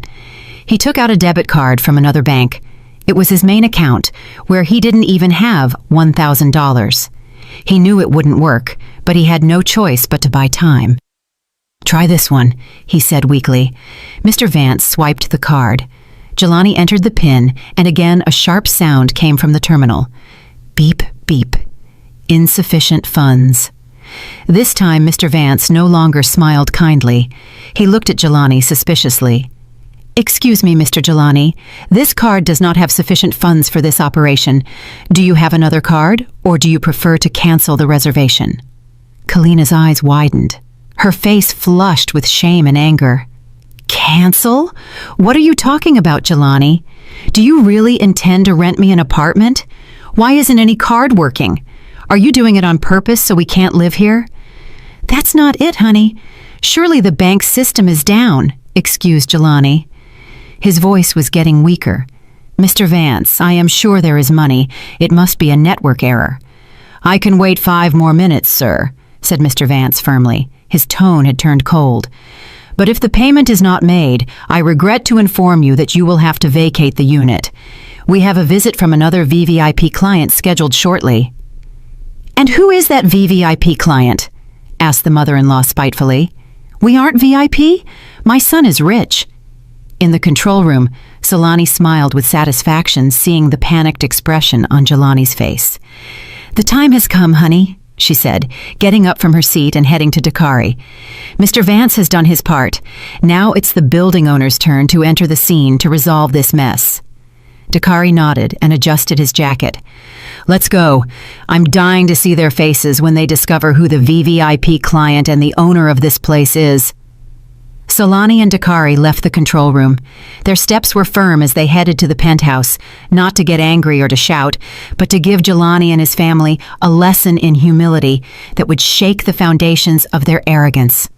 He took out a debit card from another bank. It was his main account, where he didn't even have $1,000. He knew it wouldn't work, but he had no choice but to buy time. Try this one, he said weakly. Mr. Vance swiped the card. Jelani entered the PIN, and again a sharp sound came from the terminal. Beep, beep. Insufficient funds. This time Mr. Vance no longer smiled kindly. He looked at Jelani suspiciously. Excuse me, Mr. Jelani. This card does not have sufficient funds for this operation. Do you have another card, or do you prefer to cancel the reservation? Kalina's eyes widened. Her face flushed with shame and anger. Cancel? What are you talking about, Jelani? Do you really intend to rent me an apartment? Why isn't any card working? Are you doing it on purpose so we can't live here? That's not it, honey. Surely the bank system is down, excused Jelani. His voice was getting weaker. Mr. Vance, I am sure there is money. It must be a network error. I can wait 5 more minutes, sir, said Mr. Vance firmly. His tone had turned cold. But if the payment is not made, I regret to inform you that you will have to vacate the unit. We have a visit from another VVIP client scheduled shortly. And who is that VVIP client? Asked the mother-in-law spitefully. We aren't VIP? My son is rich. In the control room, Solani smiled with satisfaction, seeing the panicked expression on Jelani's face. The time has come, honey, she said, getting up from her seat and heading to Dakari. Mr. Vance has done his part. Now it's the building owner's turn to enter the scene to resolve this mess. Dakari nodded and adjusted his jacket. Let's go. I'm dying to see their faces when they discover who the VVIP client and the owner of this place is. Solani and Dakari left the control room. Their steps were firm as they headed to the penthouse, not to get angry or to shout, but to give Jelani and his family a lesson in humility that would shake the foundations of their arrogance.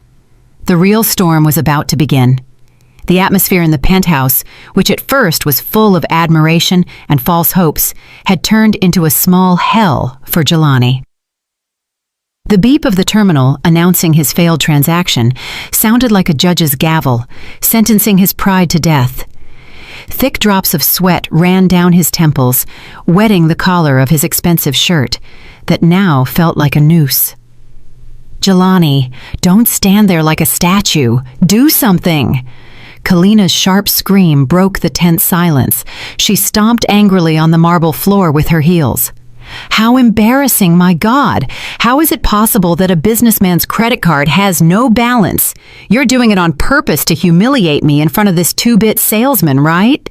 The real storm was about to begin. The atmosphere in the penthouse, which at first was full of admiration and false hopes, had turned into a small hell for Jelani. The beep of the terminal announcing his failed transaction sounded like a judge's gavel, sentencing his pride to death. Thick drops of sweat ran down his temples, wetting the collar of his expensive shirt, that now felt like a noose. Jelani, don't stand there like a statue. Do something! Kalina's sharp scream broke the tense silence. She stomped angrily on the marble floor with her heels. How embarrassing, my God! How is it possible that a businessman's credit card has no balance? You're doing it on purpose to humiliate me in front of this 2-bit salesman, right?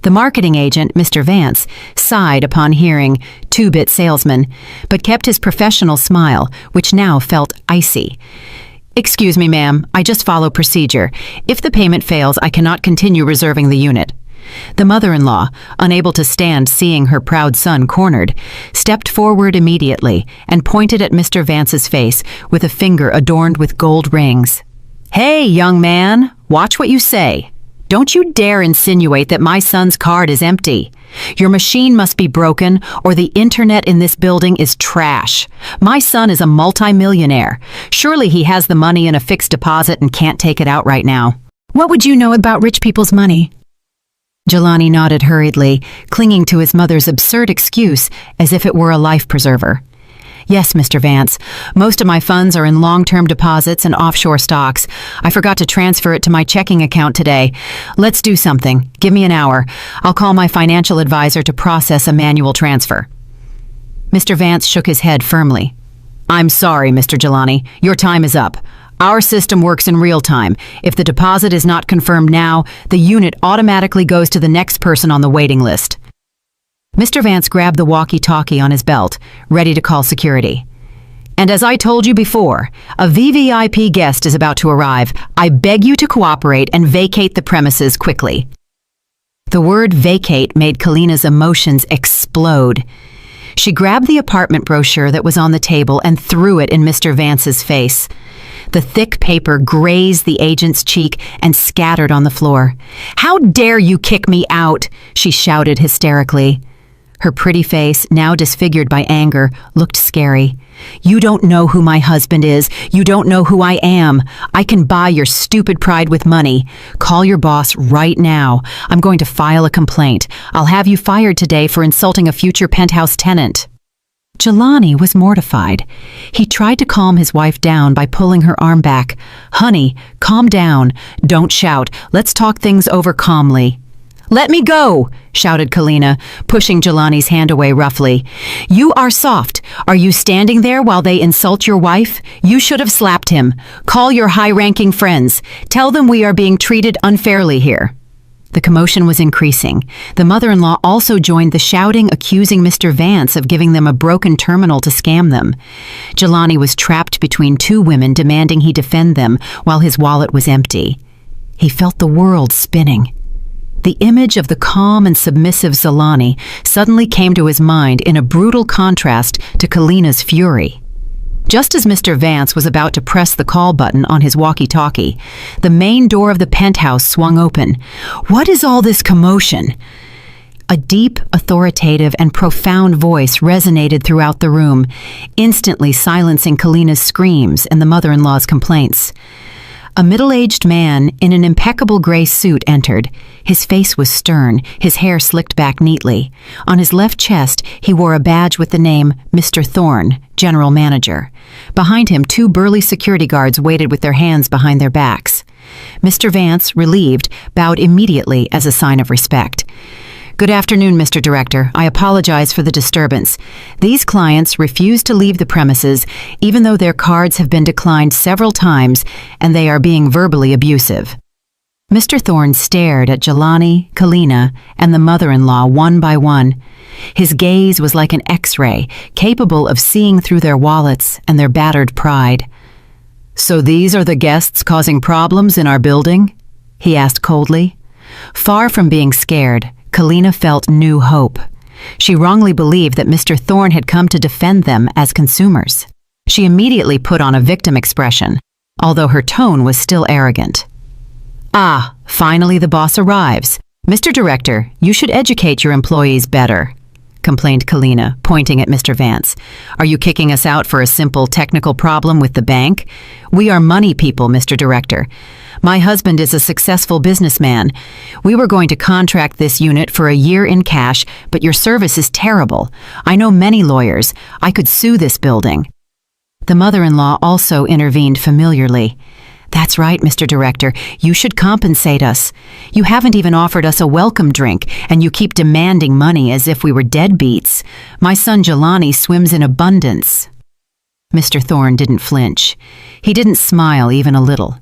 The marketing agent, Mr. Vance, sighed upon hearing 2-bit salesman, but kept his professional smile, which now felt icy. Excuse me, ma'am, I just follow procedure. If the payment fails, I cannot continue reserving the unit. The mother-in-law, unable to stand seeing her proud son cornered, stepped forward immediately and pointed at Mr. Vance's face with a finger adorned with gold rings. Hey, young man, watch what you say. Don't you dare insinuate that my son's card is empty. Your machine must be broken, or the internet in this building is trash. My son is a multimillionaire. Surely he has the money in a fixed deposit and can't take it out right now. What would you know about rich people's money? Jelani nodded hurriedly, clinging to his mother's absurd excuse as if it were a life preserver. Yes, Mr. Vance. Most of my funds are in long-term deposits and offshore stocks. I forgot to transfer it to my checking account today. Let's do something. Give me an hour. I'll call my financial advisor to process a manual transfer. Mr. Vance shook his head firmly. I'm sorry, Mr. Jelani. Your time is up. Our system works in real time. If the deposit is not confirmed now, the unit automatically goes to the next person on the waiting list. Mr. Vance grabbed the walkie-talkie on his belt, ready to call security. And as I told you before, a VVIP guest is about to arrive. I beg you to cooperate and vacate the premises quickly. The word vacate made Kalina's emotions explode. She grabbed the apartment brochure that was on the table and threw it in Mr. Vance's face. The thick paper grazed the agent's cheek and scattered on the floor. How dare you kick me out? She shouted hysterically. Her pretty face, now disfigured by anger, looked scary. You don't know who my husband is. You don't know who I am. I can buy your stupid pride with money. Call your boss right now. I'm going to file a complaint. I'll have you fired today for insulting a future penthouse tenant. Jelani was mortified. He tried to calm his wife down by pulling her arm back. Honey, calm down. Don't shout. Let's talk things over calmly. Let me go, shouted Kalina, pushing Jelani's hand away roughly. You are soft. Are you standing there while they insult your wife? You should have slapped him. Call your high-ranking friends. Tell them we are being treated unfairly here. The commotion was increasing. The mother-in-law also joined the shouting, accusing Mr. Vance of giving them a broken terminal to scam them. Jelani was trapped between 2 women demanding he defend them while his wallet was empty. He felt the world spinning. The image of the calm and submissive Jelani suddenly came to his mind in a brutal contrast to Kalina's fury. Just as Mr. Vance was about to press the call button on his walkie-talkie, the main door of the penthouse swung open. "What is all this commotion?" A deep, authoritative, and profound voice resonated throughout the room, instantly silencing Kalina's screams and the mother-in-law's complaints. A middle-aged man in an impeccable gray suit entered. His face was stern, his hair slicked back neatly. On his left chest, he wore a badge with the name Mr. Thorne, General Manager. Behind him, 2 burly security guards waited with their hands behind their backs. Mr. Vance, relieved, bowed immediately as a sign of respect. "Good afternoon, Mr. Director. I apologize for the disturbance. These clients refuse to leave the premises, even though their cards have been declined several times and they are being verbally abusive." Mr. Thorne stared at Jelani, Kalina, and the mother-in-law one by one. His gaze was like an X-ray, capable of seeing through their wallets and their battered pride. "So these are the guests causing problems in our building?" he asked coldly. Far from being scared, Kalina felt new hope. She wrongly believed that Mr. Thorne had come to defend them as consumers. She immediately put on a victim expression, although her tone was still arrogant. "Ah, finally the boss arrives. Mr. Director, you should educate your employees better," complained Kalina, pointing at Mr. Vance. "Are you kicking us out for a simple technical problem with the bank? We are money people, Mr. Director. My husband is a successful businessman. We were going to contract this unit for a year in cash, but your service is terrible. I know many lawyers. I could sue this building." The mother-in-law also intervened familiarly. "That's right, Mr. Director. You should compensate us. You haven't even offered us a welcome drink, and you keep demanding money as if we were deadbeats. My son Jelani swims in abundance." Mr. Thorne didn't flinch. He didn't smile even a little.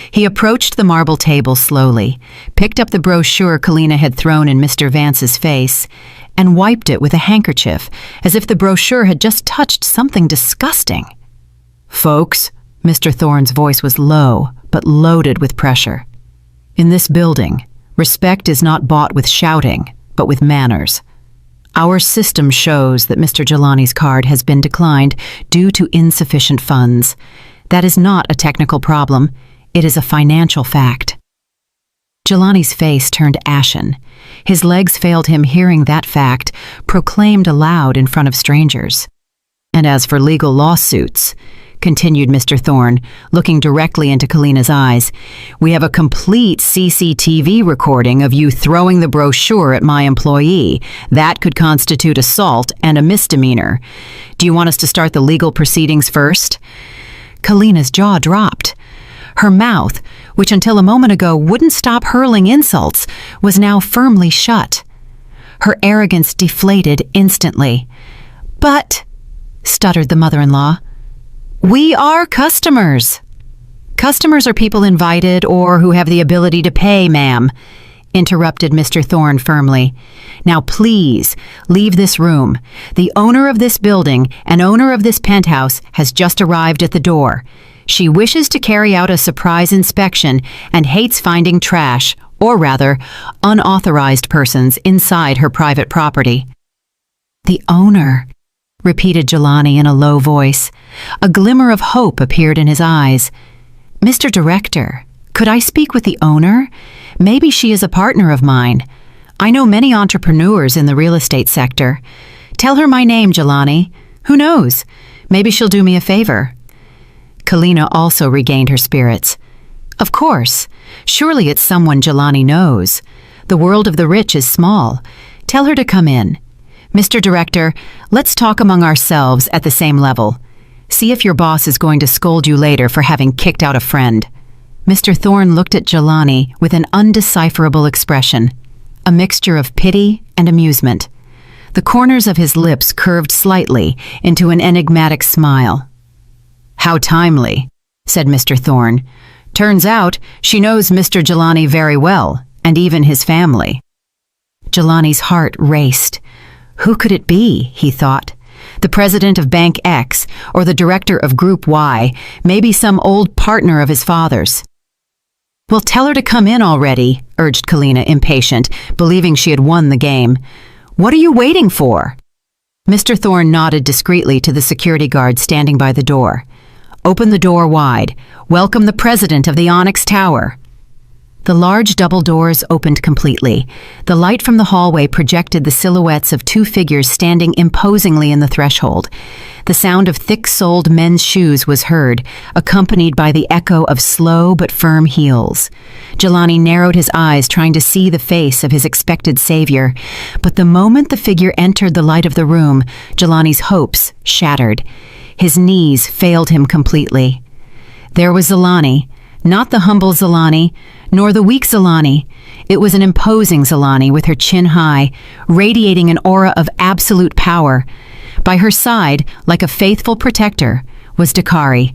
He approached the marble table slowly, picked up the brochure Kalina had thrown in Mr. Vance's face, and wiped it with a handkerchief, as if the brochure had just touched something disgusting. "Folks," Mr. Thorne's voice was low, but loaded with pressure. "In this building, respect is not bought with shouting, but with manners. Our system shows that Mr. Jelani's card has been declined due to insufficient funds. That is not a technical problem. It is a financial fact." Jelani's face turned ashen. His legs failed him hearing that fact proclaimed aloud in front of strangers. "And as for legal lawsuits," continued Mr. Thorne, looking directly into Kalina's eyes, "we have a complete CCTV recording of you throwing the brochure at my employee. That could constitute assault and a misdemeanor. Do you want us to start the legal proceedings first?" Kalina's jaw dropped. Her mouth, which until a moment ago wouldn't stop hurling insults, was now firmly shut. Her arrogance deflated instantly. "But," stuttered the mother-in-law, "we are customers." "Customers are people invited or who have the ability to pay, ma'am," interrupted Mr. Thorne firmly. "Now please, leave this room. The owner of this building and owner of this penthouse has just arrived at the door. She wishes to carry out a surprise inspection and hates finding trash, or rather, unauthorized persons inside her private property." "The owner," repeated Jelani in a low voice. A glimmer of hope appeared in his eyes. "Mr. Director, could I speak with the owner? Maybe she is a partner of mine. I know many entrepreneurs in the real estate sector. Tell her my name, Jelani. Who knows? Maybe she'll do me a favor." Kalina also regained her spirits. "Of course. Surely it's someone Jelani knows. The world of the rich is small. Tell her to come in. Mr. Director, let's talk among ourselves at the same level. See if your boss is going to scold you later for having kicked out a friend." Mr. Thorne looked at Jelani with an undecipherable expression, a mixture of pity and amusement. The corners of his lips curved slightly into an enigmatic smile. "How timely," said Mr. Thorne. "Turns out she knows Mr. Jelani very well, and even his family." Jelani's heart raced. Who could it be, he thought? The president of Bank X or the director of Group Y, maybe some old partner of his father's. "Well, tell her to come in already," urged Kalina, impatient, believing she had won the game. "What are you waiting for?" Mr. Thorne nodded discreetly to the security guard standing by the door. "Open the door wide. Welcome the president of the Onyx Tower." The large double doors opened completely. The light from the hallway projected the silhouettes of two figures standing imposingly in the threshold. The sound of thick-soled men's shoes was heard, accompanied by the echo of slow but firm heels. Jelani narrowed his eyes, trying to see the face of his expected savior. But the moment the figure entered the light of the room, Jelani's hopes shattered. His knees failed him completely. There was Zalani, not the humble Zalani, nor the weak Zalani. It was an imposing Zalani with her chin high, radiating an aura of absolute power. By her side, like a faithful protector, was Dakari.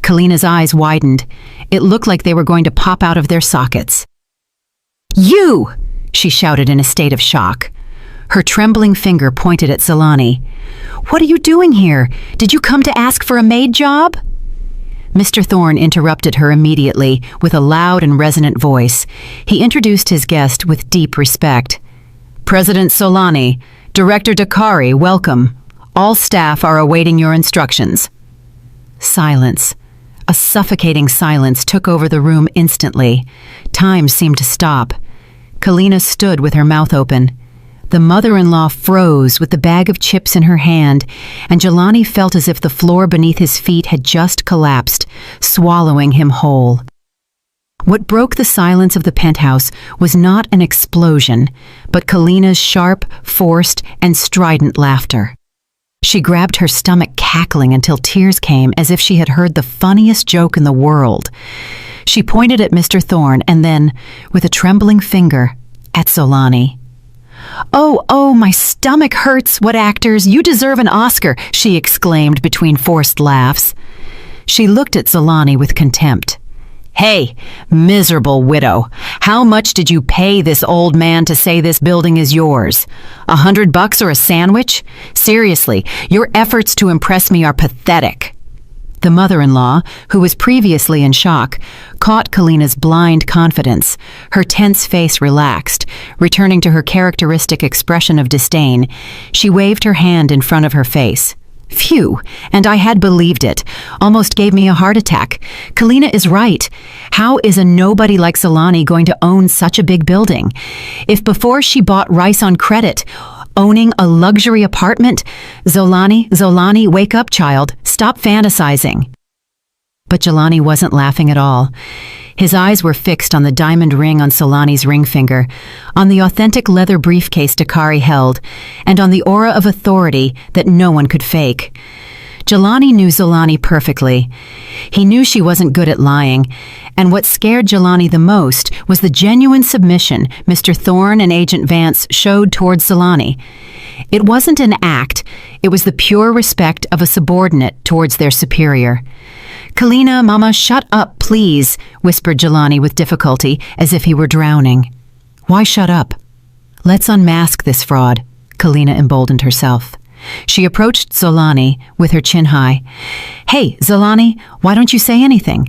Kalina's eyes widened. It looked like they were going to pop out of their sockets. "You!" she shouted in a state of shock. Her trembling finger pointed at Zalani. "What are you doing here? Did you come to ask for a maid job?" Mr. Thorne interrupted her immediately with a loud and resonant voice. He introduced his guest with deep respect. "President Solani, Director Dakari, welcome. All staff are awaiting your instructions." Silence. A suffocating silence took over the room instantly. Time seemed to stop. Kalina stood with her mouth open. The mother-in-law froze with the bag of chips in her hand, and Jelani felt as if the floor beneath his feet had just collapsed, swallowing him whole. What broke the silence of the penthouse was not an explosion, but Kalina's sharp, forced, and strident laughter. She grabbed her stomach, cackling until tears came, as if she had heard the funniest joke in the world. She pointed at Mr. Thorne and then, with a trembling finger, at Zalani. Oh, my stomach hurts. What actors! You deserve an Oscar," she exclaimed between forced laughs. She looked at Zalani with contempt. "Hey, miserable widow, how much did you pay this old man to say this building is yours? $100 or a sandwich? Seriously, your efforts to impress me are pathetic." The mother-in-law, who was previously in shock, caught Kalina's blind confidence. Her tense face relaxed, returning to her characteristic expression of disdain. She waved her hand in front of her face. "Phew, and I had believed it. Almost gave me a heart attack. Kalina is right. How is a nobody like Zalani going to own such a big building? If before she bought rice on credit, owning a luxury apartment, Zalani, wake up, child. Stop fantasizing." But Jelani wasn't laughing at all. His eyes were fixed on the diamond ring on Zalani's ring finger, on the authentic leather briefcase Dakari held, and on the aura of authority that no one could fake. Jelani knew Zalani perfectly. He knew she wasn't good at lying, and what scared Jelani the most was the genuine submission Mr. Thorne and Agent Vance showed towards Zalani. It wasn't an act, it was the pure respect of a subordinate towards their superior. "Kalina, Mama, shut up, please," whispered Jelani with difficulty, as if he were drowning. "Why shut up?" "Let's unmask this fraud," Kalina emboldened herself. She approached Zalani with her chin high. "Hey, Zalani, why don't you say anything?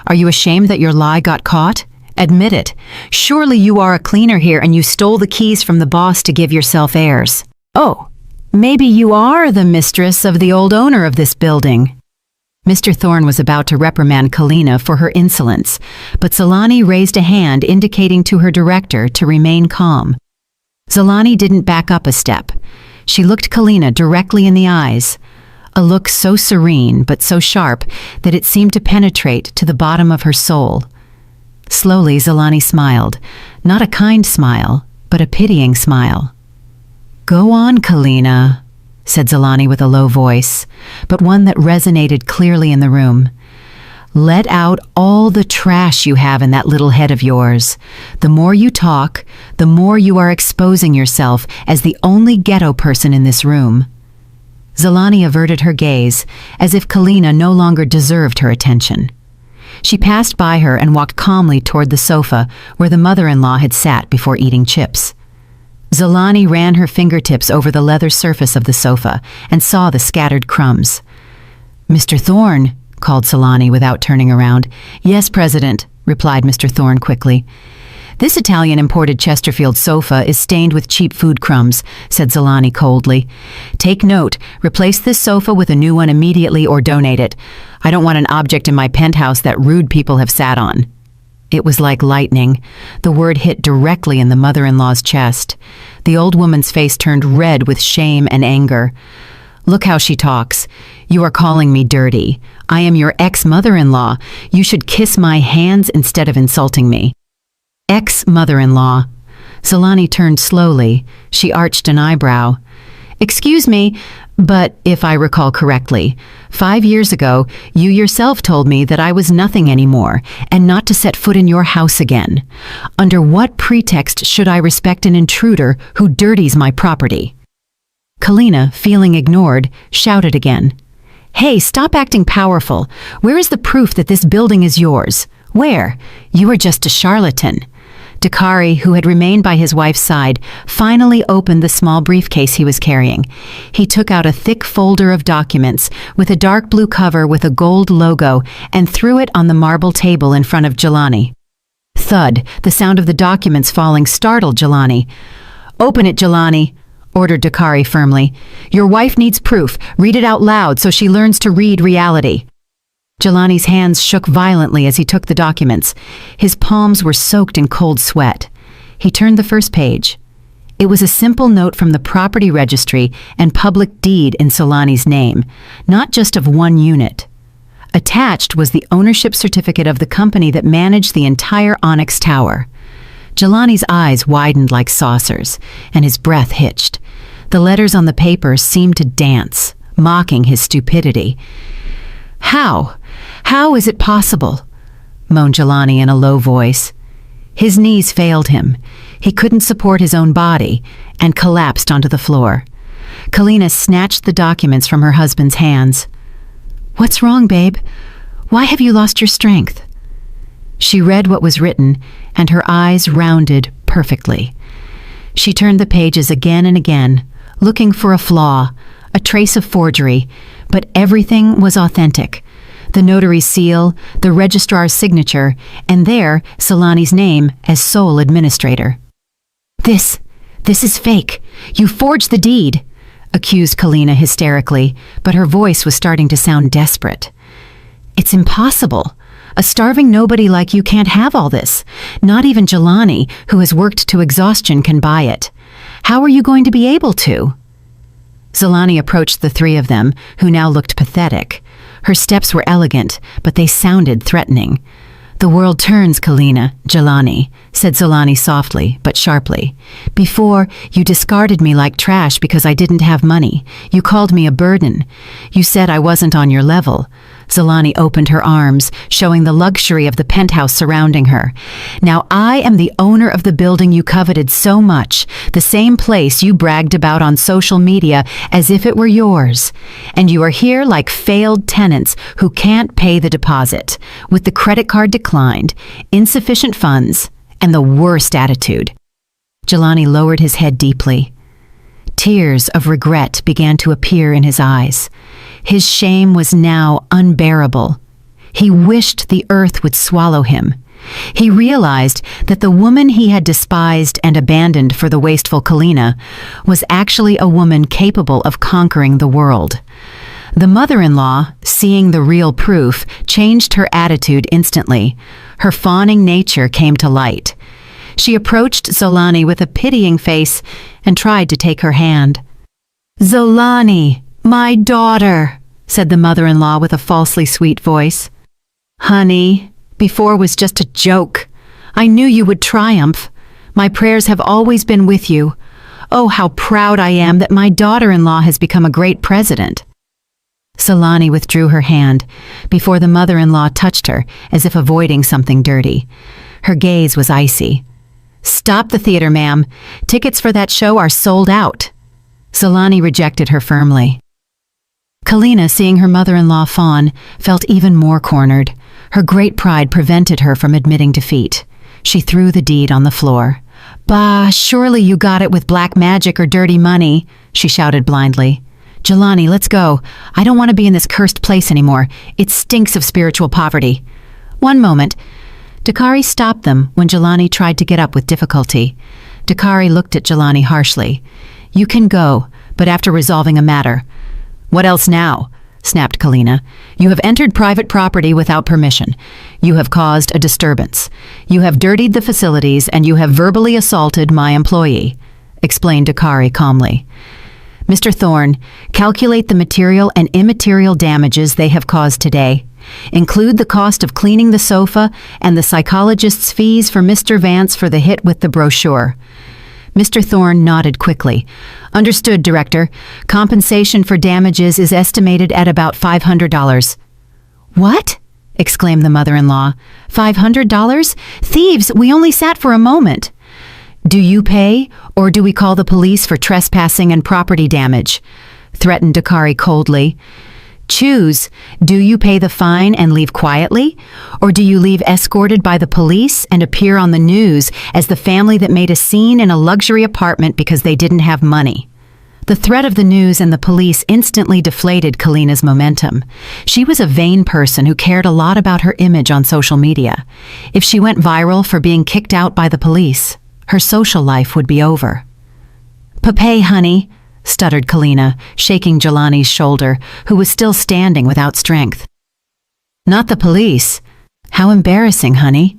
Are you ashamed that your lie got caught? Admit it. Surely you are a cleaner here and you stole the keys from the boss to give yourself airs. Oh, maybe you are the mistress of the old owner of this building." Mr. Thorne was about to reprimand Kalina for her insolence, but Zalani raised a hand indicating to her director to remain calm. Zalani didn't back up a step. She looked Kalina directly in the eyes, a look so serene but so sharp that it seemed to penetrate to the bottom of her soul. Slowly, Zalani smiled, not a kind smile, but a pitying smile. "Go on, Kalina," said Zalani with a low voice, but one that resonated clearly in the room. "Let out all the trash you have in that little head of yours. The more you talk, the more you are exposing yourself as the only ghetto person in this room." Zalani averted her gaze, as if Kalina no longer deserved her attention. She passed by her and walked calmly toward the sofa where the mother-in-law had sat before eating chips. Zalani ran her fingertips over the leather surface of the sofa and saw the scattered crumbs. "Mr. Thorne," called Zalani without turning around. "Yes, President," replied Mr. Thorne quickly. "This Italian imported Chesterfield sofa is stained with cheap food crumbs," said Zolani coldly. "Take note, replace this sofa with a new one immediately or donate it. I don't want an object in my penthouse that rude people have sat on." It was like lightning. The word hit directly in the mother-in-law's chest. The old woman's face turned red with shame and anger. "Look how she talks. You are calling me dirty. I am your ex-mother-in-law. You should kiss my hands instead of insulting me." Ex-mother-in-law. Zolani turned slowly. She arched an eyebrow. "Excuse me, but if I recall correctly, 5 years ago, you yourself told me that I was nothing anymore and not to set foot in your house again. Under what pretext should I respect an intruder who dirties my property?" Kalina, feeling ignored, shouted again. "Hey, stop acting powerful. Where is the proof that this building is yours? Where? You are just a charlatan." Dakari, who had remained by his wife's side, finally opened the small briefcase he was carrying. He took out a thick folder of documents with a dark blue cover with a gold logo and threw it on the marble table in front of Jelani. Thud, the sound of the documents falling startled Jelani. "Open it, Jelani," ordered Dakari firmly. "Your wife needs proof. Read it out loud so she learns to read reality." Jelani's hands shook violently as he took the documents. His palms were soaked in cold sweat. He turned the first page. It was a simple note from the property registry and public deed in Solani's name, not just of one unit. Attached was the ownership certificate of the company that managed the entire Onyx Tower. Jelani's eyes widened like saucers, and his breath hitched. The letters on the paper seemed to dance, mocking his stupidity. "How? How is it possible?" moaned Jelani in a low voice. His knees failed him. He couldn't support his own body and collapsed onto the floor. Kalina snatched the documents from her husband's hands. "What's wrong, babe? Why have you lost your strength?" She read what was written, and her eyes rounded perfectly. She turned the pages again and again, looking for a flaw, a trace of forgery, but everything was authentic. The notary's seal, the registrar's signature, and there, Solani's name as sole administrator. This is fake. You forged the deed," accused Kalina hysterically, but her voice was starting to sound desperate. "It's impossible. A starving nobody like you can't have all this. Not even Jelani, who has worked to exhaustion, can buy it. How are you going to be able to?" Zolani approached the three of them, who now looked pathetic. Her steps were elegant, but they sounded threatening. "The world turns, Kalina, Jelani," said Zolani softly, but sharply. "Before, you discarded me like trash because I didn't have money. You called me a burden. You said I wasn't on your level." Zolani opened her arms, showing the luxury of the penthouse surrounding her. "Now I am the owner of the building you coveted so much, the same place you bragged about on social media as if it were yours. And you are here like failed tenants who can't pay the deposit, with the credit card declined, insufficient funds, and the worst attitude." Jelani lowered his head deeply. Tears of regret began to appear in his eyes. His shame was now unbearable. He wished the earth would swallow him. He realized that the woman he had despised and abandoned for the wasteful Kalina was actually a woman capable of conquering the world. The mother-in-law, seeing the real proof, changed her attitude instantly. Her fawning nature came to light. She approached Zolani with a pitying face and tried to take her hand. "Zolani, my daughter," said the mother-in-law with a falsely sweet voice. "Honey, before was just a joke. I knew you would triumph. My prayers have always been with you. Oh, how proud I am that my daughter-in-law has become a great president." Zolani withdrew her hand before the mother-in-law touched her, as if avoiding something dirty. Her gaze was icy. "Stop the theater, ma'am. Tickets for that show are sold out." Zolani rejected her firmly. Kalina, seeing her mother-in-law fawn, felt even more cornered. Her great pride prevented her from admitting defeat. She threw the deed on the floor. "Bah, surely you got it with black magic or dirty money," she shouted blindly. "Jelani, let's go. I don't want to be in this cursed place anymore. It stinks of spiritual poverty." "One moment. Dakari stopped them when Jelani tried to get up with difficulty. Dakari looked at Jelani harshly. "You can go, but after resolving a matter." "What else now?" snapped Kalina. "You have entered private property without permission. You have caused a disturbance. You have dirtied the facilities and you have verbally assaulted my employee," explained Dakari calmly. "Mr. Thorne, calculate the material and immaterial damages they have caused today. Include the cost of cleaning the sofa and the psychologist's fees for Mr. Vance for the hit with the brochure." Mr. Thorne nodded quickly. "Understood, Director. Compensation for damages is estimated at about $500. "What?" exclaimed the mother-in-law. $500? Thieves, we only sat for a moment." "Do you pay, or do we call the police for trespassing and property damage?" threatened Dakari coldly. "Choose. Do you pay the fine and leave quietly? Or do you leave escorted by the police and appear on the news as the family that made a scene in a luxury apartment because they didn't have money?" The threat of the news and the police instantly deflated Kalina's momentum. She was a vain person who cared a lot about her image on social media. If she went viral for being kicked out by the police, her social life would be over. "Papay, honey," stuttered Kalina, shaking Jelani's shoulder, who was still standing without strength. "Not the police. How embarrassing, honey."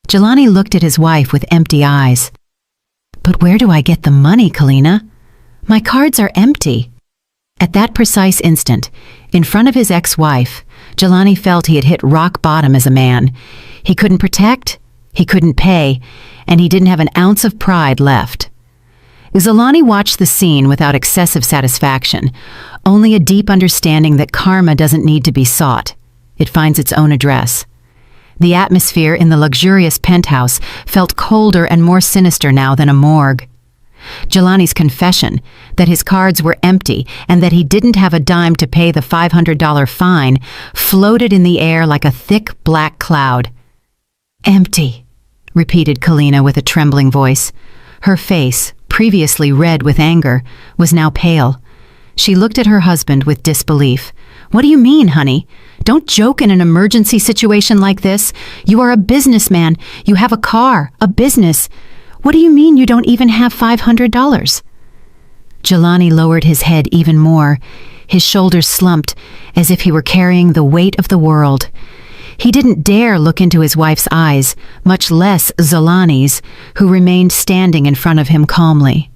Jelani looked at his wife with empty eyes. "But where do I get the money, Kalina? My cards are empty." At that precise instant, in front of his ex-wife, Jelani felt he had hit rock bottom as a man. He couldn't protect, he couldn't pay, and he didn't have an ounce of pride left. Jelani watched the scene without excessive satisfaction, only a deep understanding that karma doesn't need to be sought. It finds its own address. The atmosphere in the luxurious penthouse felt colder and more sinister now than a morgue. Jelani's confession, that his cards were empty and that he didn't have a dime to pay the $500 fine, floated in the air like a thick black cloud. "Empty," repeated Kalina with a trembling voice. Her face, previously red with anger, was now pale. She looked at her husband with disbelief. "What do you mean, honey? Don't joke in an emergency situation like this. You are a businessman. You have a car, a business. What do you mean you don't even have $500? Jelani lowered his head even more. His shoulders slumped, as if he were carrying the weight of the world. He didn't dare look into his wife's eyes, much less Zolani's, who remained standing in front of him calmly.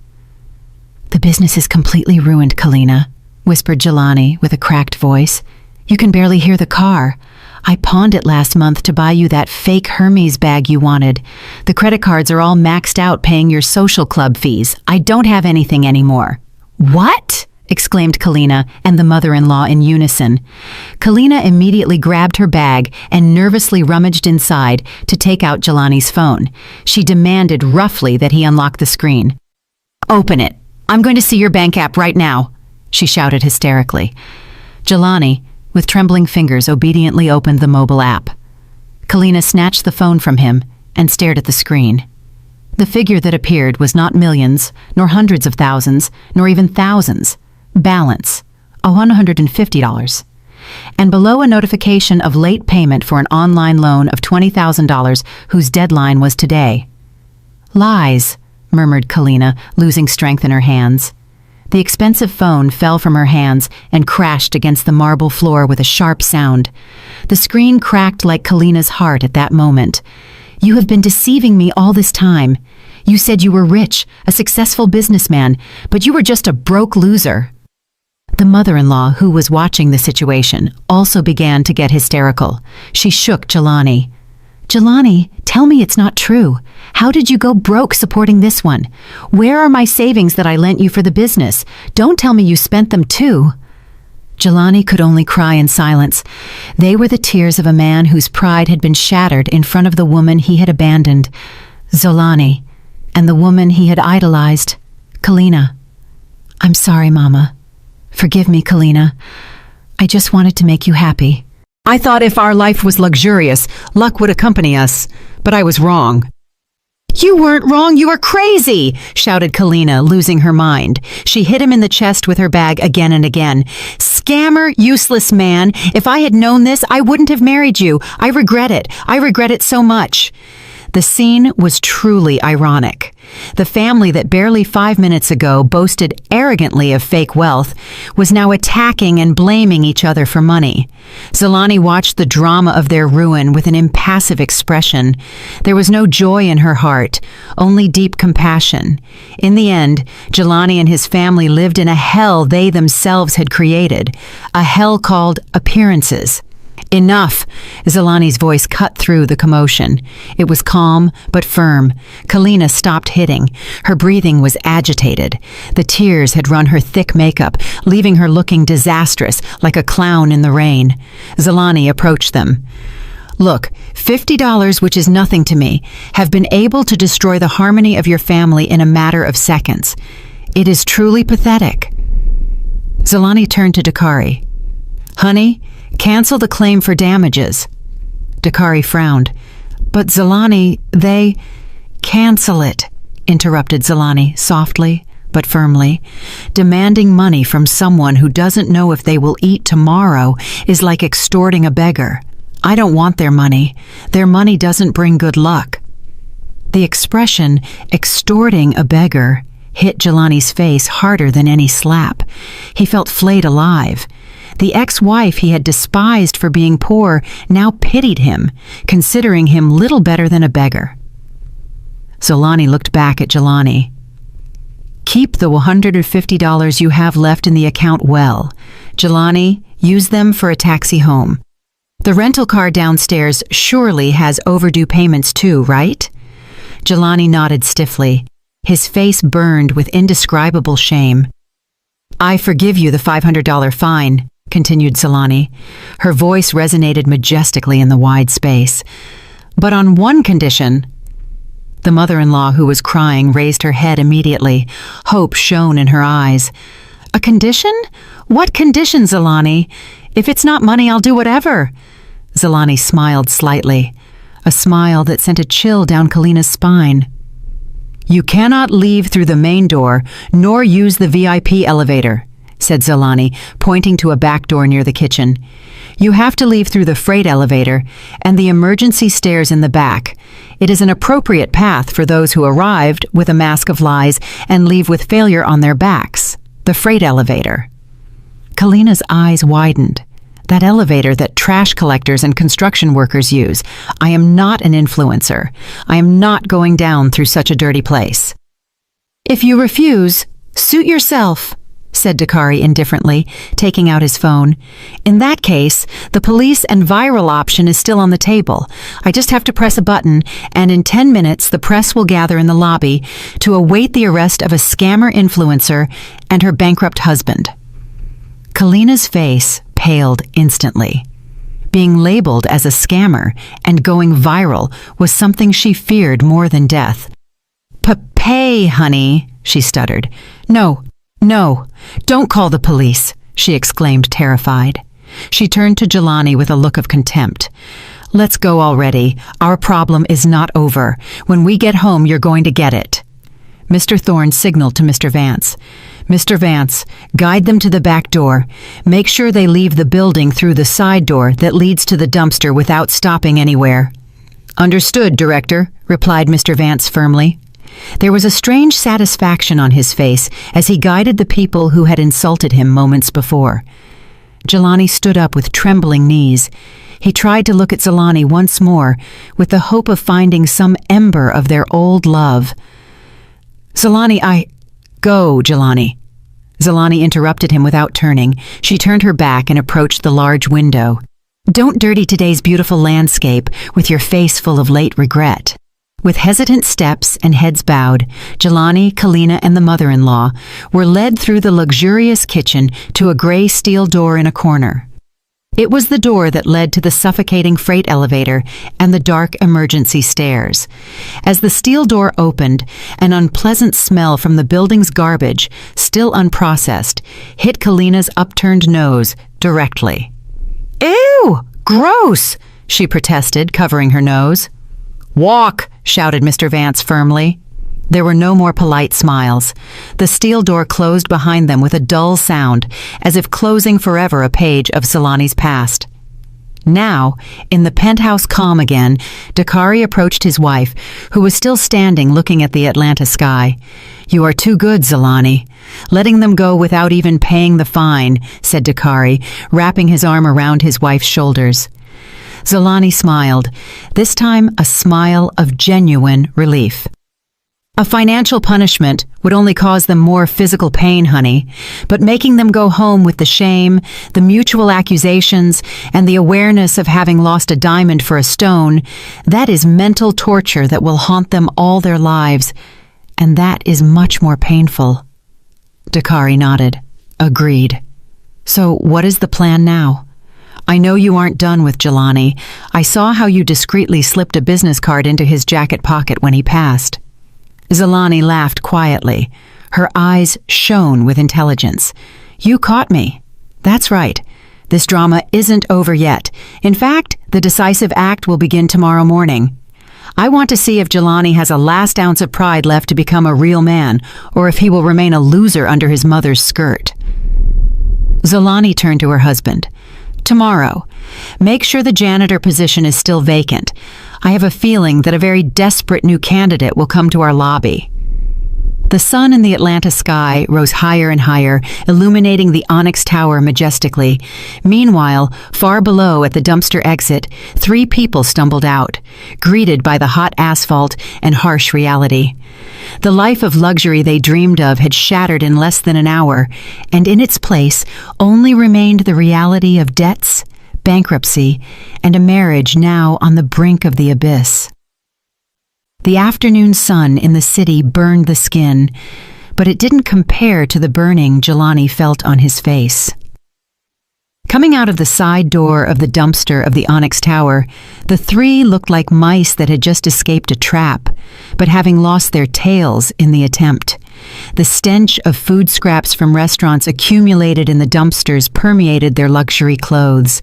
"The business is completely ruined, Kalina," whispered Jelani with a cracked voice. "You can barely hear the car. I pawned it last month to buy you that fake Hermes bag you wanted. The credit cards are all maxed out paying your social club fees. I don't have anything anymore." "What?" exclaimed Kalina and the mother-in-law in unison. Kalina immediately grabbed her bag and nervously rummaged inside to take out Jelani's phone. She demanded roughly that he unlock the screen. "Open it. I'm going to see your bank app right now," she shouted hysterically. Jelani, with trembling fingers, obediently opened the mobile app. Kalina snatched the phone from him and stared at the screen. The figure that appeared was not millions, nor hundreds of thousands, nor even thousands. Balance, $150. And below a notification of late payment for an online loan of $20,000 whose deadline was today. "Lies," murmured Kalina, losing strength in her hands. The expensive phone fell from her hands and crashed against the marble floor with a sharp sound. The screen cracked like Kalina's heart at that moment. "You have been deceiving me all this time. You said you were rich, a successful businessman, but you were just a broke loser." The mother-in-law, who was watching the situation, also began to get hysterical. She shook Jelani. "Jelani, tell me it's not true. How did you go broke supporting this one? Where are my savings that I lent you for the business? Don't tell me you spent them too." Jelani could only cry in silence. They were the tears of a man whose pride had been shattered in front of the woman he had abandoned, Zolani, and the woman he had idolized, Kalina. "I'm sorry, Mama. Forgive me, Kalina. I just wanted to make you happy. I thought if our life was luxurious, luck would accompany us, but I was wrong." "You weren't wrong, you were crazy!" shouted Kalina, losing her mind. She hit him in the chest with her bag again and again. "Scammer, useless man! If I had known this, I wouldn't have married you. I regret it. I regret it so much." The scene was truly ironic. The family that barely 5 minutes ago boasted arrogantly of fake wealth was now attacking and blaming each other for money. Zalani watched the drama of their ruin with an impassive expression. There was no joy in her heart, only deep compassion. In the end, Jelani and his family lived in a hell they themselves had created, a hell called appearances. "Enough!" Zalani's voice cut through the commotion. It was calm but firm. Kalina stopped hitting. Her breathing was agitated. The tears had run her thick makeup, leaving her looking disastrous, like a clown in the rain. Zalani approached them. "Look, $50, which is nothing to me, have been able to destroy the harmony of your family in a matter of seconds. It is truly pathetic." Zalani turned to Dakari. "Honey, cancel the claim for damages." Dakari frowned. "But Zalani, they—" "Cancel it," interrupted Zalani softly but firmly. "Demanding money from someone who doesn't know if they will eat tomorrow is like extorting a beggar. I don't want their money. Their money doesn't bring good luck." The expression, extorting a beggar, hit Jelani's face harder than any slap. He felt flayed alive. The ex-wife he had despised for being poor now pitied him, considering him little better than a beggar. Zalani looked back at Jelani. "Keep the $150 you have left in the account well. Jelani, use them for a taxi home. The rental car downstairs surely has overdue payments too, right?" Jelani nodded stiffly. His face burned with indescribable shame. "I forgive you the $500 fine," continued Zalani. Her voice resonated majestically in the wide space. "But on one condition." The mother-in-law, who was crying, raised her head immediately. Hope shone in her eyes. "A condition? What condition, Zalani? If it's not money, I'll do whatever." Zalani smiled slightly, a smile that sent a chill down Kalina's spine. "You cannot leave through the main door, nor use the VIP elevator," said Zalani, pointing to a back door near the kitchen. "You have to leave through the freight elevator and the emergency stairs in the back. It is an appropriate path for those who arrived with a mask of lies and leave with failure on their backs. The freight elevator." Kalina's eyes widened. "That elevator that trash collectors and construction workers use. I am not an influencer. I am not going down through such a dirty place." "If you refuse, suit yourself," said Dakari indifferently, taking out his phone. "In that case, the police and viral option is still on the table. I just have to press a button, and in 10 minutes the press will gather in the lobby to await the arrest of a scammer influencer and her bankrupt husband." Kalina's face paled instantly. Being labeled as a scammer and going viral was something she feared more than death. "Pay, honey," she stuttered. "No, don't call the police," she exclaimed, terrified. She turned to Jelani with a look of contempt. "Let's go already. Our problem is not over. When we get home, you're going to get it." Mr. Thorne signaled to Mr. Vance. "Mr. Vance, guide them to the back door. Make sure they leave the building through the side door that leads to the dumpster without stopping anywhere." "Understood, Director," replied Mr. Vance firmly. There was a strange satisfaction on his face as he guided the people who had insulted him moments before. Jelani stood up with trembling knees. He tried to look at Zalani once more with the hope of finding some ember of their old love. "Go, Jelani." Zalani interrupted him without turning. She turned her back and approached the large window. "Don't dirty today's beautiful landscape with your face full of late regret." With hesitant steps and heads bowed, Jelani, Kalina, and the mother-in-law were led through the luxurious kitchen to a gray steel door in a corner. It was the door that led to the suffocating freight elevator and the dark emergency stairs. As the steel door opened, an unpleasant smell from the building's garbage, still unprocessed, hit Kalina's upturned nose directly. "Ew! Gross!" she protested, covering her nose. "Walk!" shouted Mr. Vance firmly. There were no more polite smiles. The steel door closed behind them with a dull sound, as if closing forever a page of Zolani's past. Now, in the penthouse calm again, Dakari approached his wife, who was still standing looking at the Atlanta sky. "You are too good, Zolani. Letting them go without even paying the fine," said Dakari, wrapping his arm around his wife's shoulders. Zolani smiled, this time a smile of genuine relief. "A financial punishment would only cause them more physical pain, honey, but making them go home with the shame, the mutual accusations, and the awareness of having lost a diamond for a stone, that is mental torture that will haunt them all their lives, and that is much more painful." Dakari nodded. "Agreed. So what is the plan now? I know you aren't done with Jelani. I saw how you discreetly slipped a business card into his jacket pocket when he passed." Zolani laughed quietly. Her eyes shone with intelligence. "You caught me. That's right. This drama isn't over yet. In fact, the decisive act will begin tomorrow morning. I want to see if Jelani has a last ounce of pride left to become a real man, or if he will remain a loser under his mother's skirt." Zolani turned to her husband. "Tomorrow, make sure the janitor position is still vacant. I have a feeling that a very desperate new candidate will come to our lobby." The sun in the Atlanta sky rose higher and higher, illuminating the Onyx Tower majestically. Meanwhile, far below at the dumpster exit, 3 people stumbled out, greeted by the hot asphalt and harsh reality. The life of luxury they dreamed of had shattered in less than an hour, and in its place only remained the reality of debts, bankruptcy, and a marriage now on the brink of the abyss. The afternoon sun in the city burned the skin, but it didn't compare to the burning Jelani felt on his face. Coming out of the side door of the dumpster of the Onyx Tower, the 3 looked like mice that had just escaped a trap, but having lost their tails in the attempt. The stench of food scraps from restaurants accumulated in the dumpsters permeated their luxury clothes,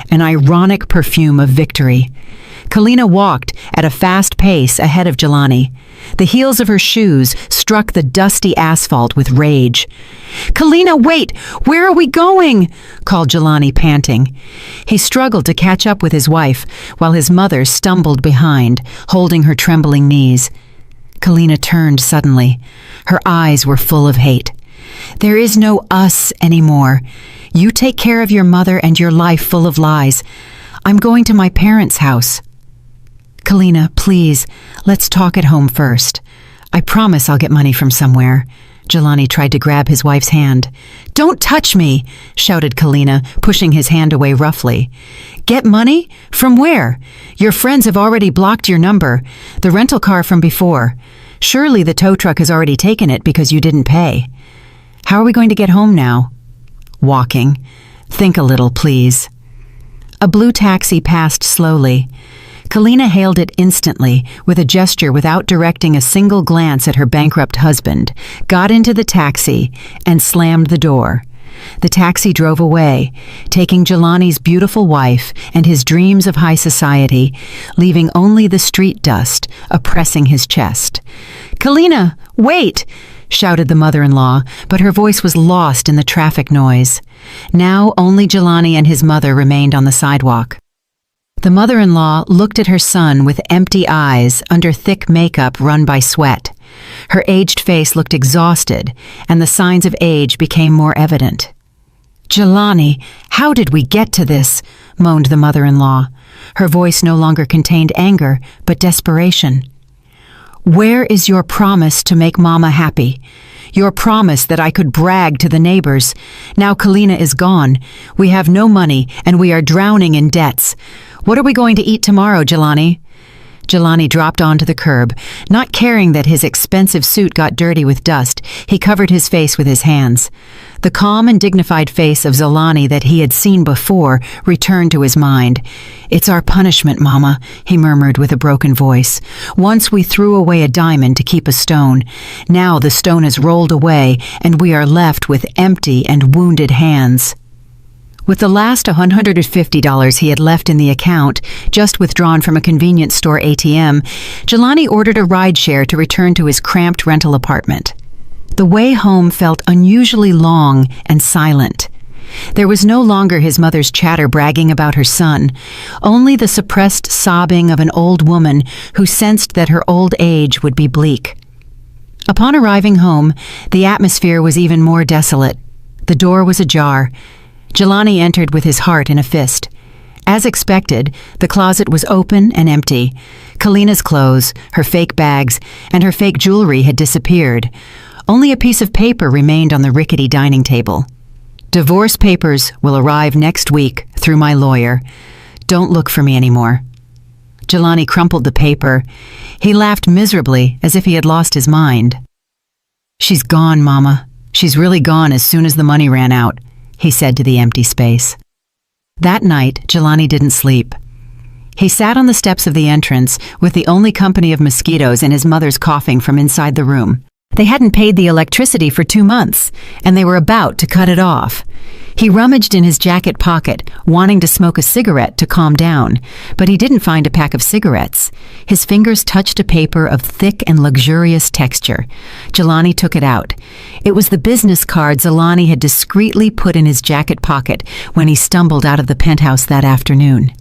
an ironic perfume of victory. Kalina walked at a fast pace ahead of Jelani. The heels of her shoes struck the dusty asphalt with rage. "Kalina, wait! Where are we going?" called Jelani, panting. He struggled to catch up with his wife, while his mother stumbled behind, holding her trembling knees. Kalina turned suddenly. Her eyes were full of hate. "There is no us anymore. You take care of your mother and your life full of lies. I'm going to my parents' house." "Kalina, please, let's talk at home first. I promise I'll get money from somewhere." Jelani tried to grab his wife's hand. "Don't touch me!" shouted Kalina, pushing his hand away roughly. "Get money? From where? Your friends have already blocked your number. The rental car from before. Surely the tow truck has already taken it because you didn't pay. How are we going to get home now?" "Walking. Think a little, please." A blue taxi passed slowly. Kalina hailed it instantly, with a gesture without directing a single glance at her bankrupt husband, got into the taxi, and slammed the door. The taxi drove away, taking Jelani's beautiful wife and his dreams of high society, leaving only the street dust oppressing his chest. "Kalina, wait!" shouted the mother-in-law, but her voice was lost in the traffic noise. Now only Jelani and his mother remained on the sidewalk. The mother-in-law looked at her son with empty eyes under thick makeup run by sweat. Her aged face looked exhausted, and the signs of age became more evident. "Jelani, how did we get to this?" moaned the mother-in-law. Her voice no longer contained anger, but desperation. "Where is your promise to make Mama happy? Your promise that I could brag to the neighbors? Now Kalina is gone. We have no money, and we are drowning in debts. What are we going to eat tomorrow, Jelani?" Jelani dropped onto the curb. Not caring that his expensive suit got dirty with dust, he covered his face with his hands. The calm and dignified face of Jelani that he had seen before returned to his mind. "It's our punishment, Mama," he murmured with a broken voice. "Once we threw away a diamond to keep a stone. Now the stone has rolled away, and we are left with empty and wounded hands." With the last $150 he had left in the account, just withdrawn from a convenience store ATM, Jelani ordered a rideshare to return to his cramped rental apartment. The way home felt unusually long and silent. There was no longer his mother's chatter bragging about her son, only the suppressed sobbing of an old woman who sensed that her old age would be bleak. Upon arriving home, the atmosphere was even more desolate. The door was ajar. Jelani entered with his heart in a fist. As expected, the closet was open and empty. Kalina's clothes, her fake bags, and her fake jewelry had disappeared. Only a piece of paper remained on the rickety dining table. "Divorce papers will arrive next week through my lawyer. Don't look for me anymore." Jelani crumpled the paper. He laughed miserably, as if he had lost his mind. "She's gone, Mama. She's really gone as soon as the money ran out," he said to the empty space. That night, Jelani didn't sleep. He sat on the steps of the entrance with the only company of mosquitoes and his mother's coughing from inside the room. They hadn't paid the electricity for 2 months, and they were about to cut it off. He rummaged in his jacket pocket, wanting to smoke a cigarette to calm down, but he didn't find a pack of cigarettes. His fingers touched a paper of thick and luxurious texture. Jelani took it out. It was the business card Jelani had discreetly put in his jacket pocket when he stumbled out of the penthouse that afternoon.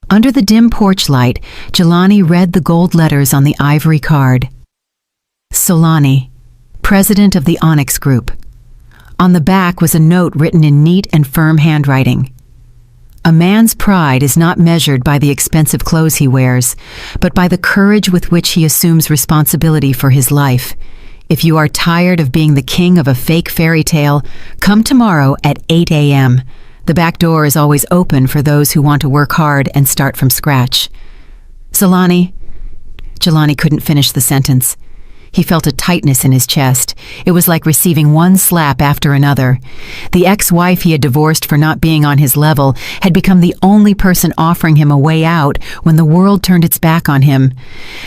Under the dim porch light, Jelani read the gold letters on the ivory card. Solani, president of the Onyx Group. On the back was a note written in neat and firm handwriting. "A man's pride is not measured by the expensive clothes he wears, but by the courage with which he assumes responsibility for his life. If you are tired of being the king of a fake fairy tale, come tomorrow at 8 a.m. The back door is always open for those who want to work hard and start from scratch." Solani. Jelani couldn't finish the sentence. He felt a tightness in his chest. It was like receiving one slap after another. The ex-wife he had divorced for not being on his level had become the only person offering him a way out when the world turned its back on him.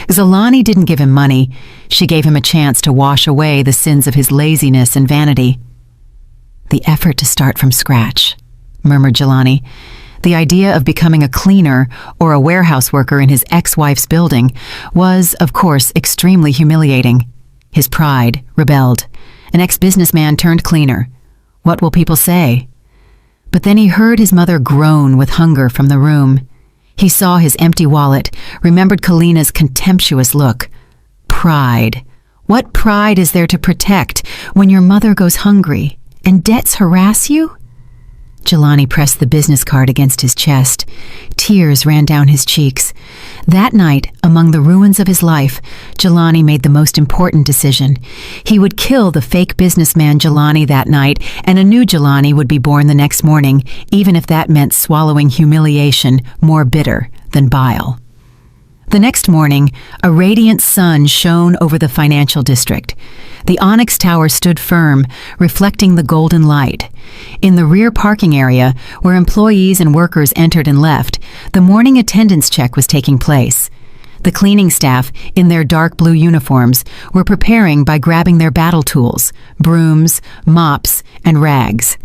Jelani didn't give him money. She gave him a chance to wash away the sins of his laziness and vanity. "The effort to start from scratch," murmured Jelani. The idea of becoming a cleaner or a warehouse worker in his ex-wife's building was, of course, extremely humiliating. His pride rebelled. An ex-businessman turned cleaner. What will people say? But then he heard his mother groan with hunger from the room. He saw his empty wallet, remembered Kalina's contemptuous look. Pride. What pride is there to protect when your mother goes hungry and debts harass you? Jelani pressed the business card against his chest. Tears ran down his cheeks. That night, among the ruins of his life, Jelani made the most important decision. He would kill the fake businessman Jelani that night, and a new Jelani would be born the next morning, even if that meant swallowing humiliation more bitter than bile. The next morning, a radiant sun shone over the financial district. The Onyx Tower stood firm, reflecting the golden light. In the rear parking area, where employees and workers entered and left, the morning attendance check was taking place. The cleaning staff, in their dark blue uniforms, were preparing by grabbing their battle tools, brooms, mops, and rags.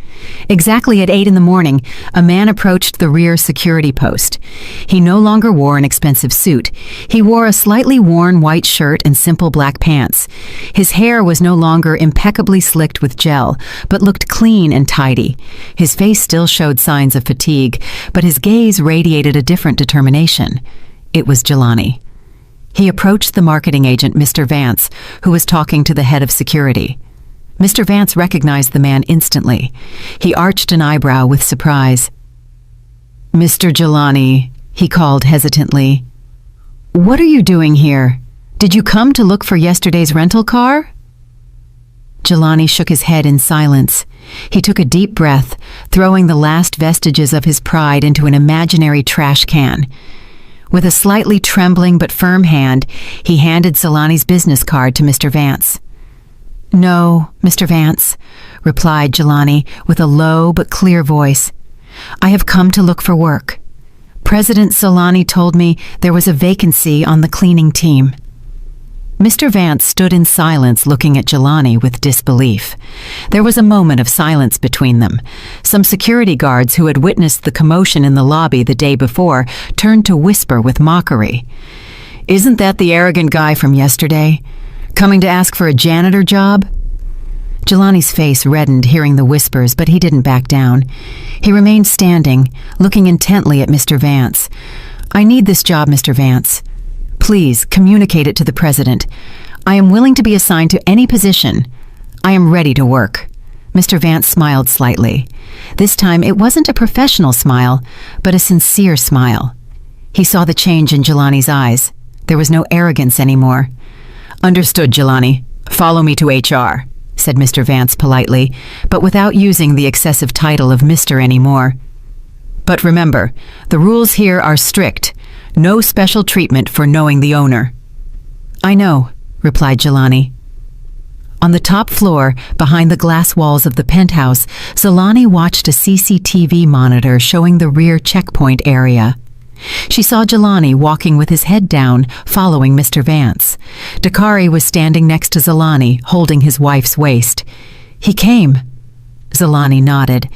Exactly at 8 in the morning, a man approached the rear security post. He no longer wore an expensive suit. He wore a slightly worn white shirt and simple black pants. His hair was no longer impeccably slicked with gel, but looked clean and tidy. His face still showed signs of fatigue, but his gaze radiated a different determination. It was Jelani. He approached the marketing agent, Mr. Vance, who was talking to the head of security. Mr. Vance recognized the man instantly. He arched an eyebrow with surprise. "Mr. Jelani," he called hesitantly. "What are you doing here? Did you come to look for yesterday's rental car?" Jelani shook his head in silence. He took a deep breath, throwing the last vestiges of his pride into an imaginary trash can. With a slightly trembling but firm hand, he handed Jelani's business card to Mr. Vance. "No, Mr. Vance," replied Jelani with a low but clear voice. "I have come to look for work. President Jelani told me there was a vacancy on the cleaning team." Mr. Vance stood in silence looking at Jelani with disbelief. There was a moment of silence between them. Some security guards who had witnessed the commotion in the lobby the day before turned to whisper with mockery. "Isn't that the arrogant guy from yesterday? Coming to ask for a janitor job?" Jelani's face reddened hearing the whispers, but he didn't back down. He remained standing, looking intently at Mr. Vance. "I need this job, Mr. Vance. Please communicate it to the president. I am willing to be assigned to any position. I am ready to work." Mr. Vance smiled slightly. This time it wasn't a professional smile, but a sincere smile. He saw the change in Jelani's eyes. There was no arrogance anymore. "Understood, Jelani. Follow me to HR," said Mr. Vance politely, but without using the excessive title of Mr. anymore. "But remember, the rules here are strict. No special treatment for knowing the owner." "I know," replied Jelani. On the top floor, behind the glass walls of the penthouse, Jelani watched a CCTV monitor showing the rear checkpoint area. She saw Jelani walking with his head down, following Mr. Vance. Dakari was standing next to Jelani, holding his wife's waist. "He came." Jelani nodded.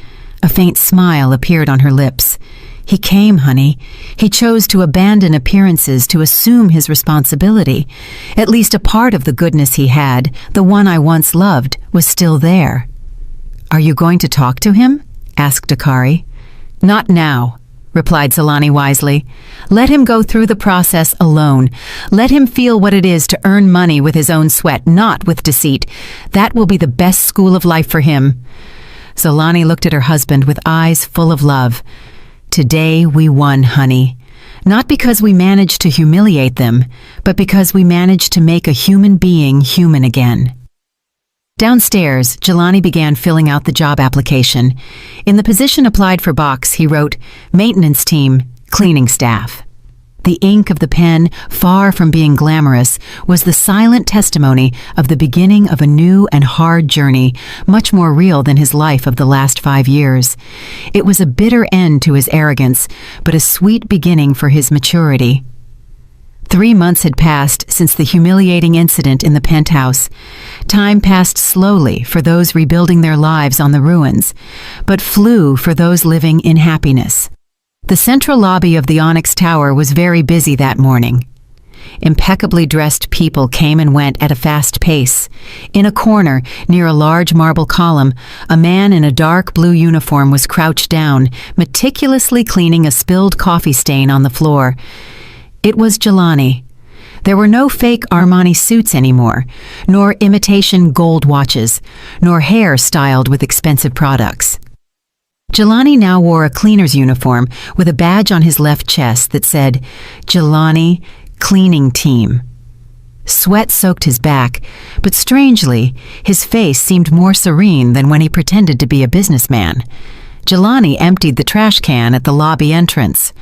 A faint smile appeared on her lips. "He came, honey. He chose to abandon appearances to assume his responsibility. At least a part of the goodness he had, the one I once loved, was still there." "Are you going to talk to him?" asked Dakari. "Not now," replied Jelani wisely. "Let him go through the process alone. Let him feel what it is to earn money with his own sweat, not with deceit. That will be the best school of life for him." Jelani looked at her husband with eyes full of love. "Today we won, honey. Not because we managed to humiliate them, but because we managed to make a human being human again." Downstairs, Jelani began filling out the job application. In the position applied for box, he wrote, "Maintenance team, cleaning staff." The ink of the pen, far from being glamorous, was the silent testimony of the beginning of a new and hard journey, much more real than his life of the last 5 years. It was a bitter end to his arrogance, but a sweet beginning for his maturity. 3 months had passed since the humiliating incident in the penthouse. Time passed slowly for those rebuilding their lives on the ruins, but flew for those living in happiness. The central lobby of the Onyx Tower was very busy that morning. Impeccably dressed people came and went at a fast pace. In a corner, near a large marble column, a man in a dark blue uniform was crouched down, meticulously cleaning a spilled coffee stain on the floor. It was Jelani. There were no fake Armani suits anymore, nor imitation gold watches, nor hair styled with expensive products. Jelani now wore a cleaner's uniform with a badge on his left chest that said, "Jelani Cleaning Team." Sweat soaked his back, but strangely, his face seemed more serene than when he pretended to be a businessman. Jelani emptied the trash can at the lobby entrance.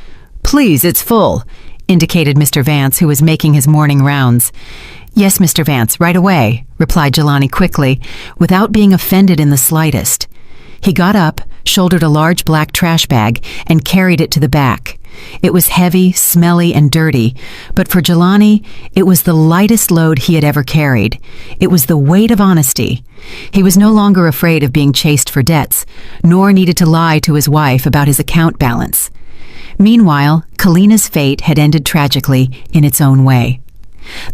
"Please, it's full," indicated Mr. Vance, who was making his morning rounds. "Yes, Mr. Vance, right away," replied Jelani quickly, without being offended in the slightest. He got up, shouldered a large black trash bag, and carried it to the back. It was heavy, smelly, and dirty, but for Jelani, it was the lightest load he had ever carried. It was the weight of honesty. He was no longer afraid of being chased for debts, nor needed to lie to his wife about his account balance. Meanwhile, Kalina's fate had ended tragically in its own way.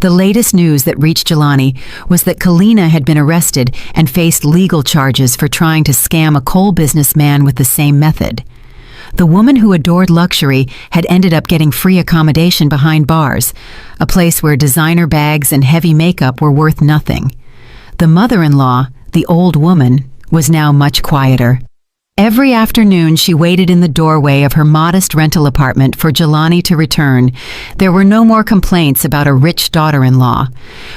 The latest news that reached Jelani was that Kalina had been arrested and faced legal charges for trying to scam a coal businessman with the same method. The woman who adored luxury had ended up getting free accommodation behind bars, a place where designer bags and heavy makeup were worth nothing. The mother-in-law, the old woman, was now much quieter. Every afternoon she waited in the doorway of her modest rental apartment for Jelani to return. There were no more complaints about a rich daughter-in-law.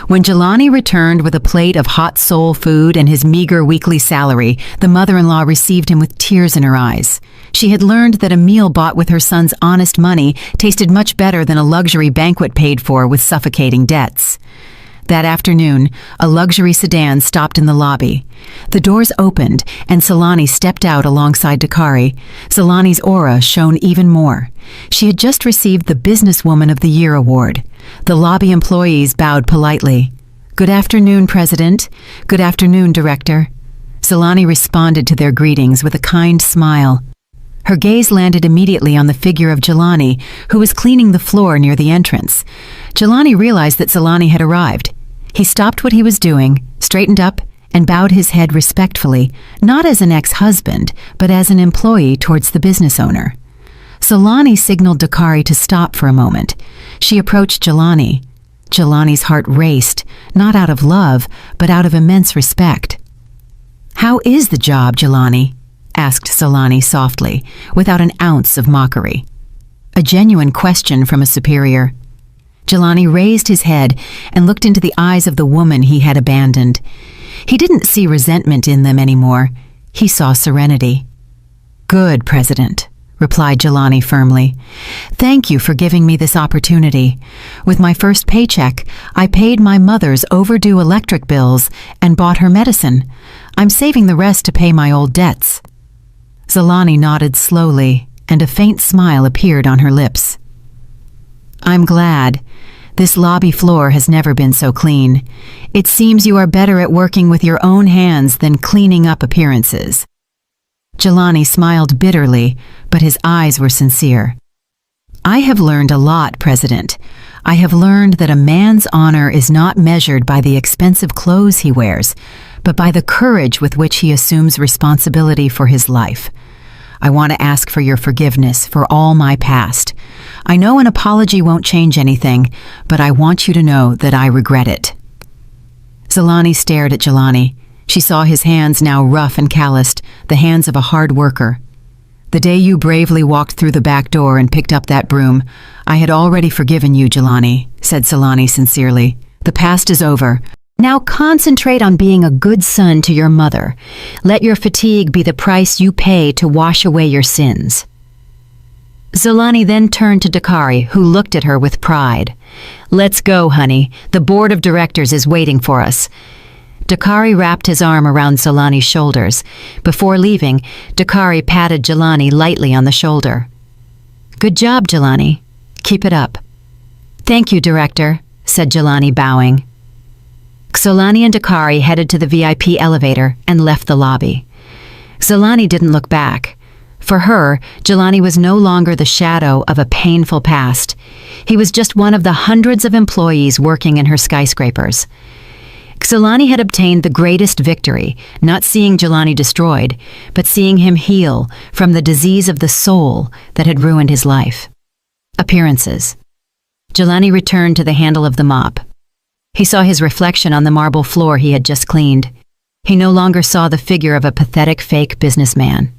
When Jelani returned with a plate of hot soul food and his meager weekly salary, the mother-in-law received him with tears in her eyes. She had learned that a meal bought with her son's honest money tasted much better than a luxury banquet paid for with suffocating debts. That afternoon, a luxury sedan stopped in the lobby. The doors opened, and Solani stepped out alongside Dakari. Solani's aura shone even more. She had just received the Businesswoman of the Year award. The lobby employees bowed politely. "Good afternoon, President. Good afternoon, Director." Solani responded to their greetings with a kind smile. Her gaze landed immediately on the figure of Jelani, who was cleaning the floor near the entrance. Jelani realized that Solani had arrived. He stopped what he was doing, straightened up, and bowed his head respectfully, not as an ex-husband, but as an employee towards the business owner. Solani signaled Dakari to stop for a moment. She approached Jelani. Jelani's heart raced, not out of love, but out of immense respect. "How is the job, Jelani?" asked Solani softly, without an ounce of mockery. A genuine question from a superior. Jelani raised his head and looked into the eyes of the woman he had abandoned. He didn't see resentment in them anymore. He saw serenity. "Good, President," replied Jelani firmly. "Thank you for giving me this opportunity. With my first paycheck, I paid my mother's overdue electric bills and bought her medicine. I'm saving the rest to pay my old debts." Solani nodded slowly, and a faint smile appeared on her lips. "I'm glad. This lobby floor has never been so clean. It seems you are better at working with your own hands than cleaning up appearances." Jelani smiled bitterly, but his eyes were sincere. "I have learned a lot, President. I have learned that a man's honor is not measured by the expensive clothes he wears, but by the courage with which he assumes responsibility for his life. I want to ask for your forgiveness for all my past. I know an apology won't change anything, but I want you to know that I regret it." Solani stared at Jelani. She saw his hands now rough and calloused, the hands of a hard worker. "The day you bravely walked through the back door and picked up that broom, I had already forgiven you, Jelani," said Solani sincerely. "The past is over. Now concentrate on being a good son to your mother. Let your fatigue be the price you pay to wash away your sins." Solani then turned to Dakari, who looked at her with pride. "Let's go, honey. The board of directors is waiting for us." Dakari wrapped his arm around Solani's shoulders. Before leaving, Dakari patted Jelani lightly on the shoulder. "Good job, Jelani. Keep it up." "Thank you, Director," said Jelani, bowing. Solani and Dakari headed to the VIP elevator and left the lobby. Solani didn't look back. For her, Jelani was no longer the shadow of a painful past. He was just one of the hundreds of employees working in her skyscrapers. Solani had obtained the greatest victory, not seeing Jelani destroyed, but seeing him heal from the disease of the soul that had ruined his life. Appearances. Jelani returned to the handle of the mop. He saw his reflection on the marble floor he had just cleaned. He no longer saw the figure of a pathetic fake businessman.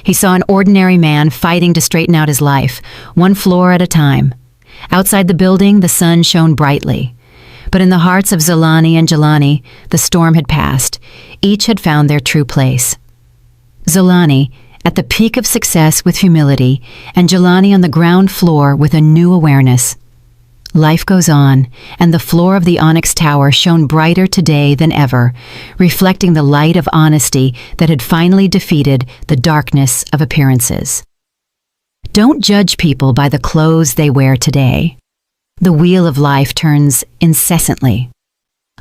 He saw an ordinary man fighting to straighten out his life, one floor at a time. Outside the building, the sun shone brightly. But in the hearts of Solani and Jelani, the storm had passed. Each had found their true place. Solani, at the peak of success with humility, and Jelani on the ground floor with a new awareness. Life goes on, and the floor of the Onyx Tower shone brighter today than ever, reflecting the light of honesty that had finally defeated the darkness of appearances. Don't judge people by the clothes they wear today. The wheel of life turns incessantly.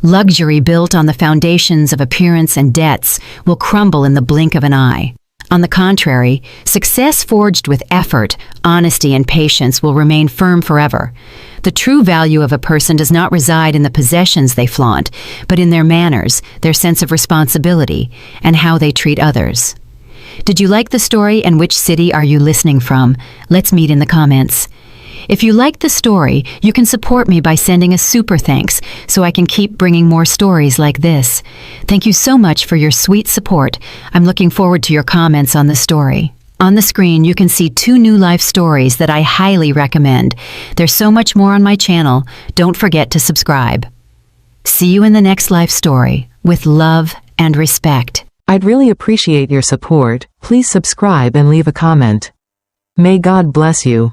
Luxury built on the foundations of appearance and debts will crumble in the blink of an eye. On the contrary, success forged with effort, honesty, and patience will remain firm forever. The true value of a person does not reside in the possessions they flaunt, but in their manners, their sense of responsibility, and how they treat others. Did you like the story, and which city are you listening from? Let's meet in the comments. If you liked the story, you can support me by sending a super thanks so I can keep bringing more stories like this. Thank you so much for your sweet support. I'm looking forward to your comments on the story. On the screen, you can see 2 new life stories that I highly recommend. There's so much more on my channel. Don't forget to subscribe. See you in the next life story, with love and respect. I'd really appreciate your support. Please subscribe and leave a comment. May God bless you.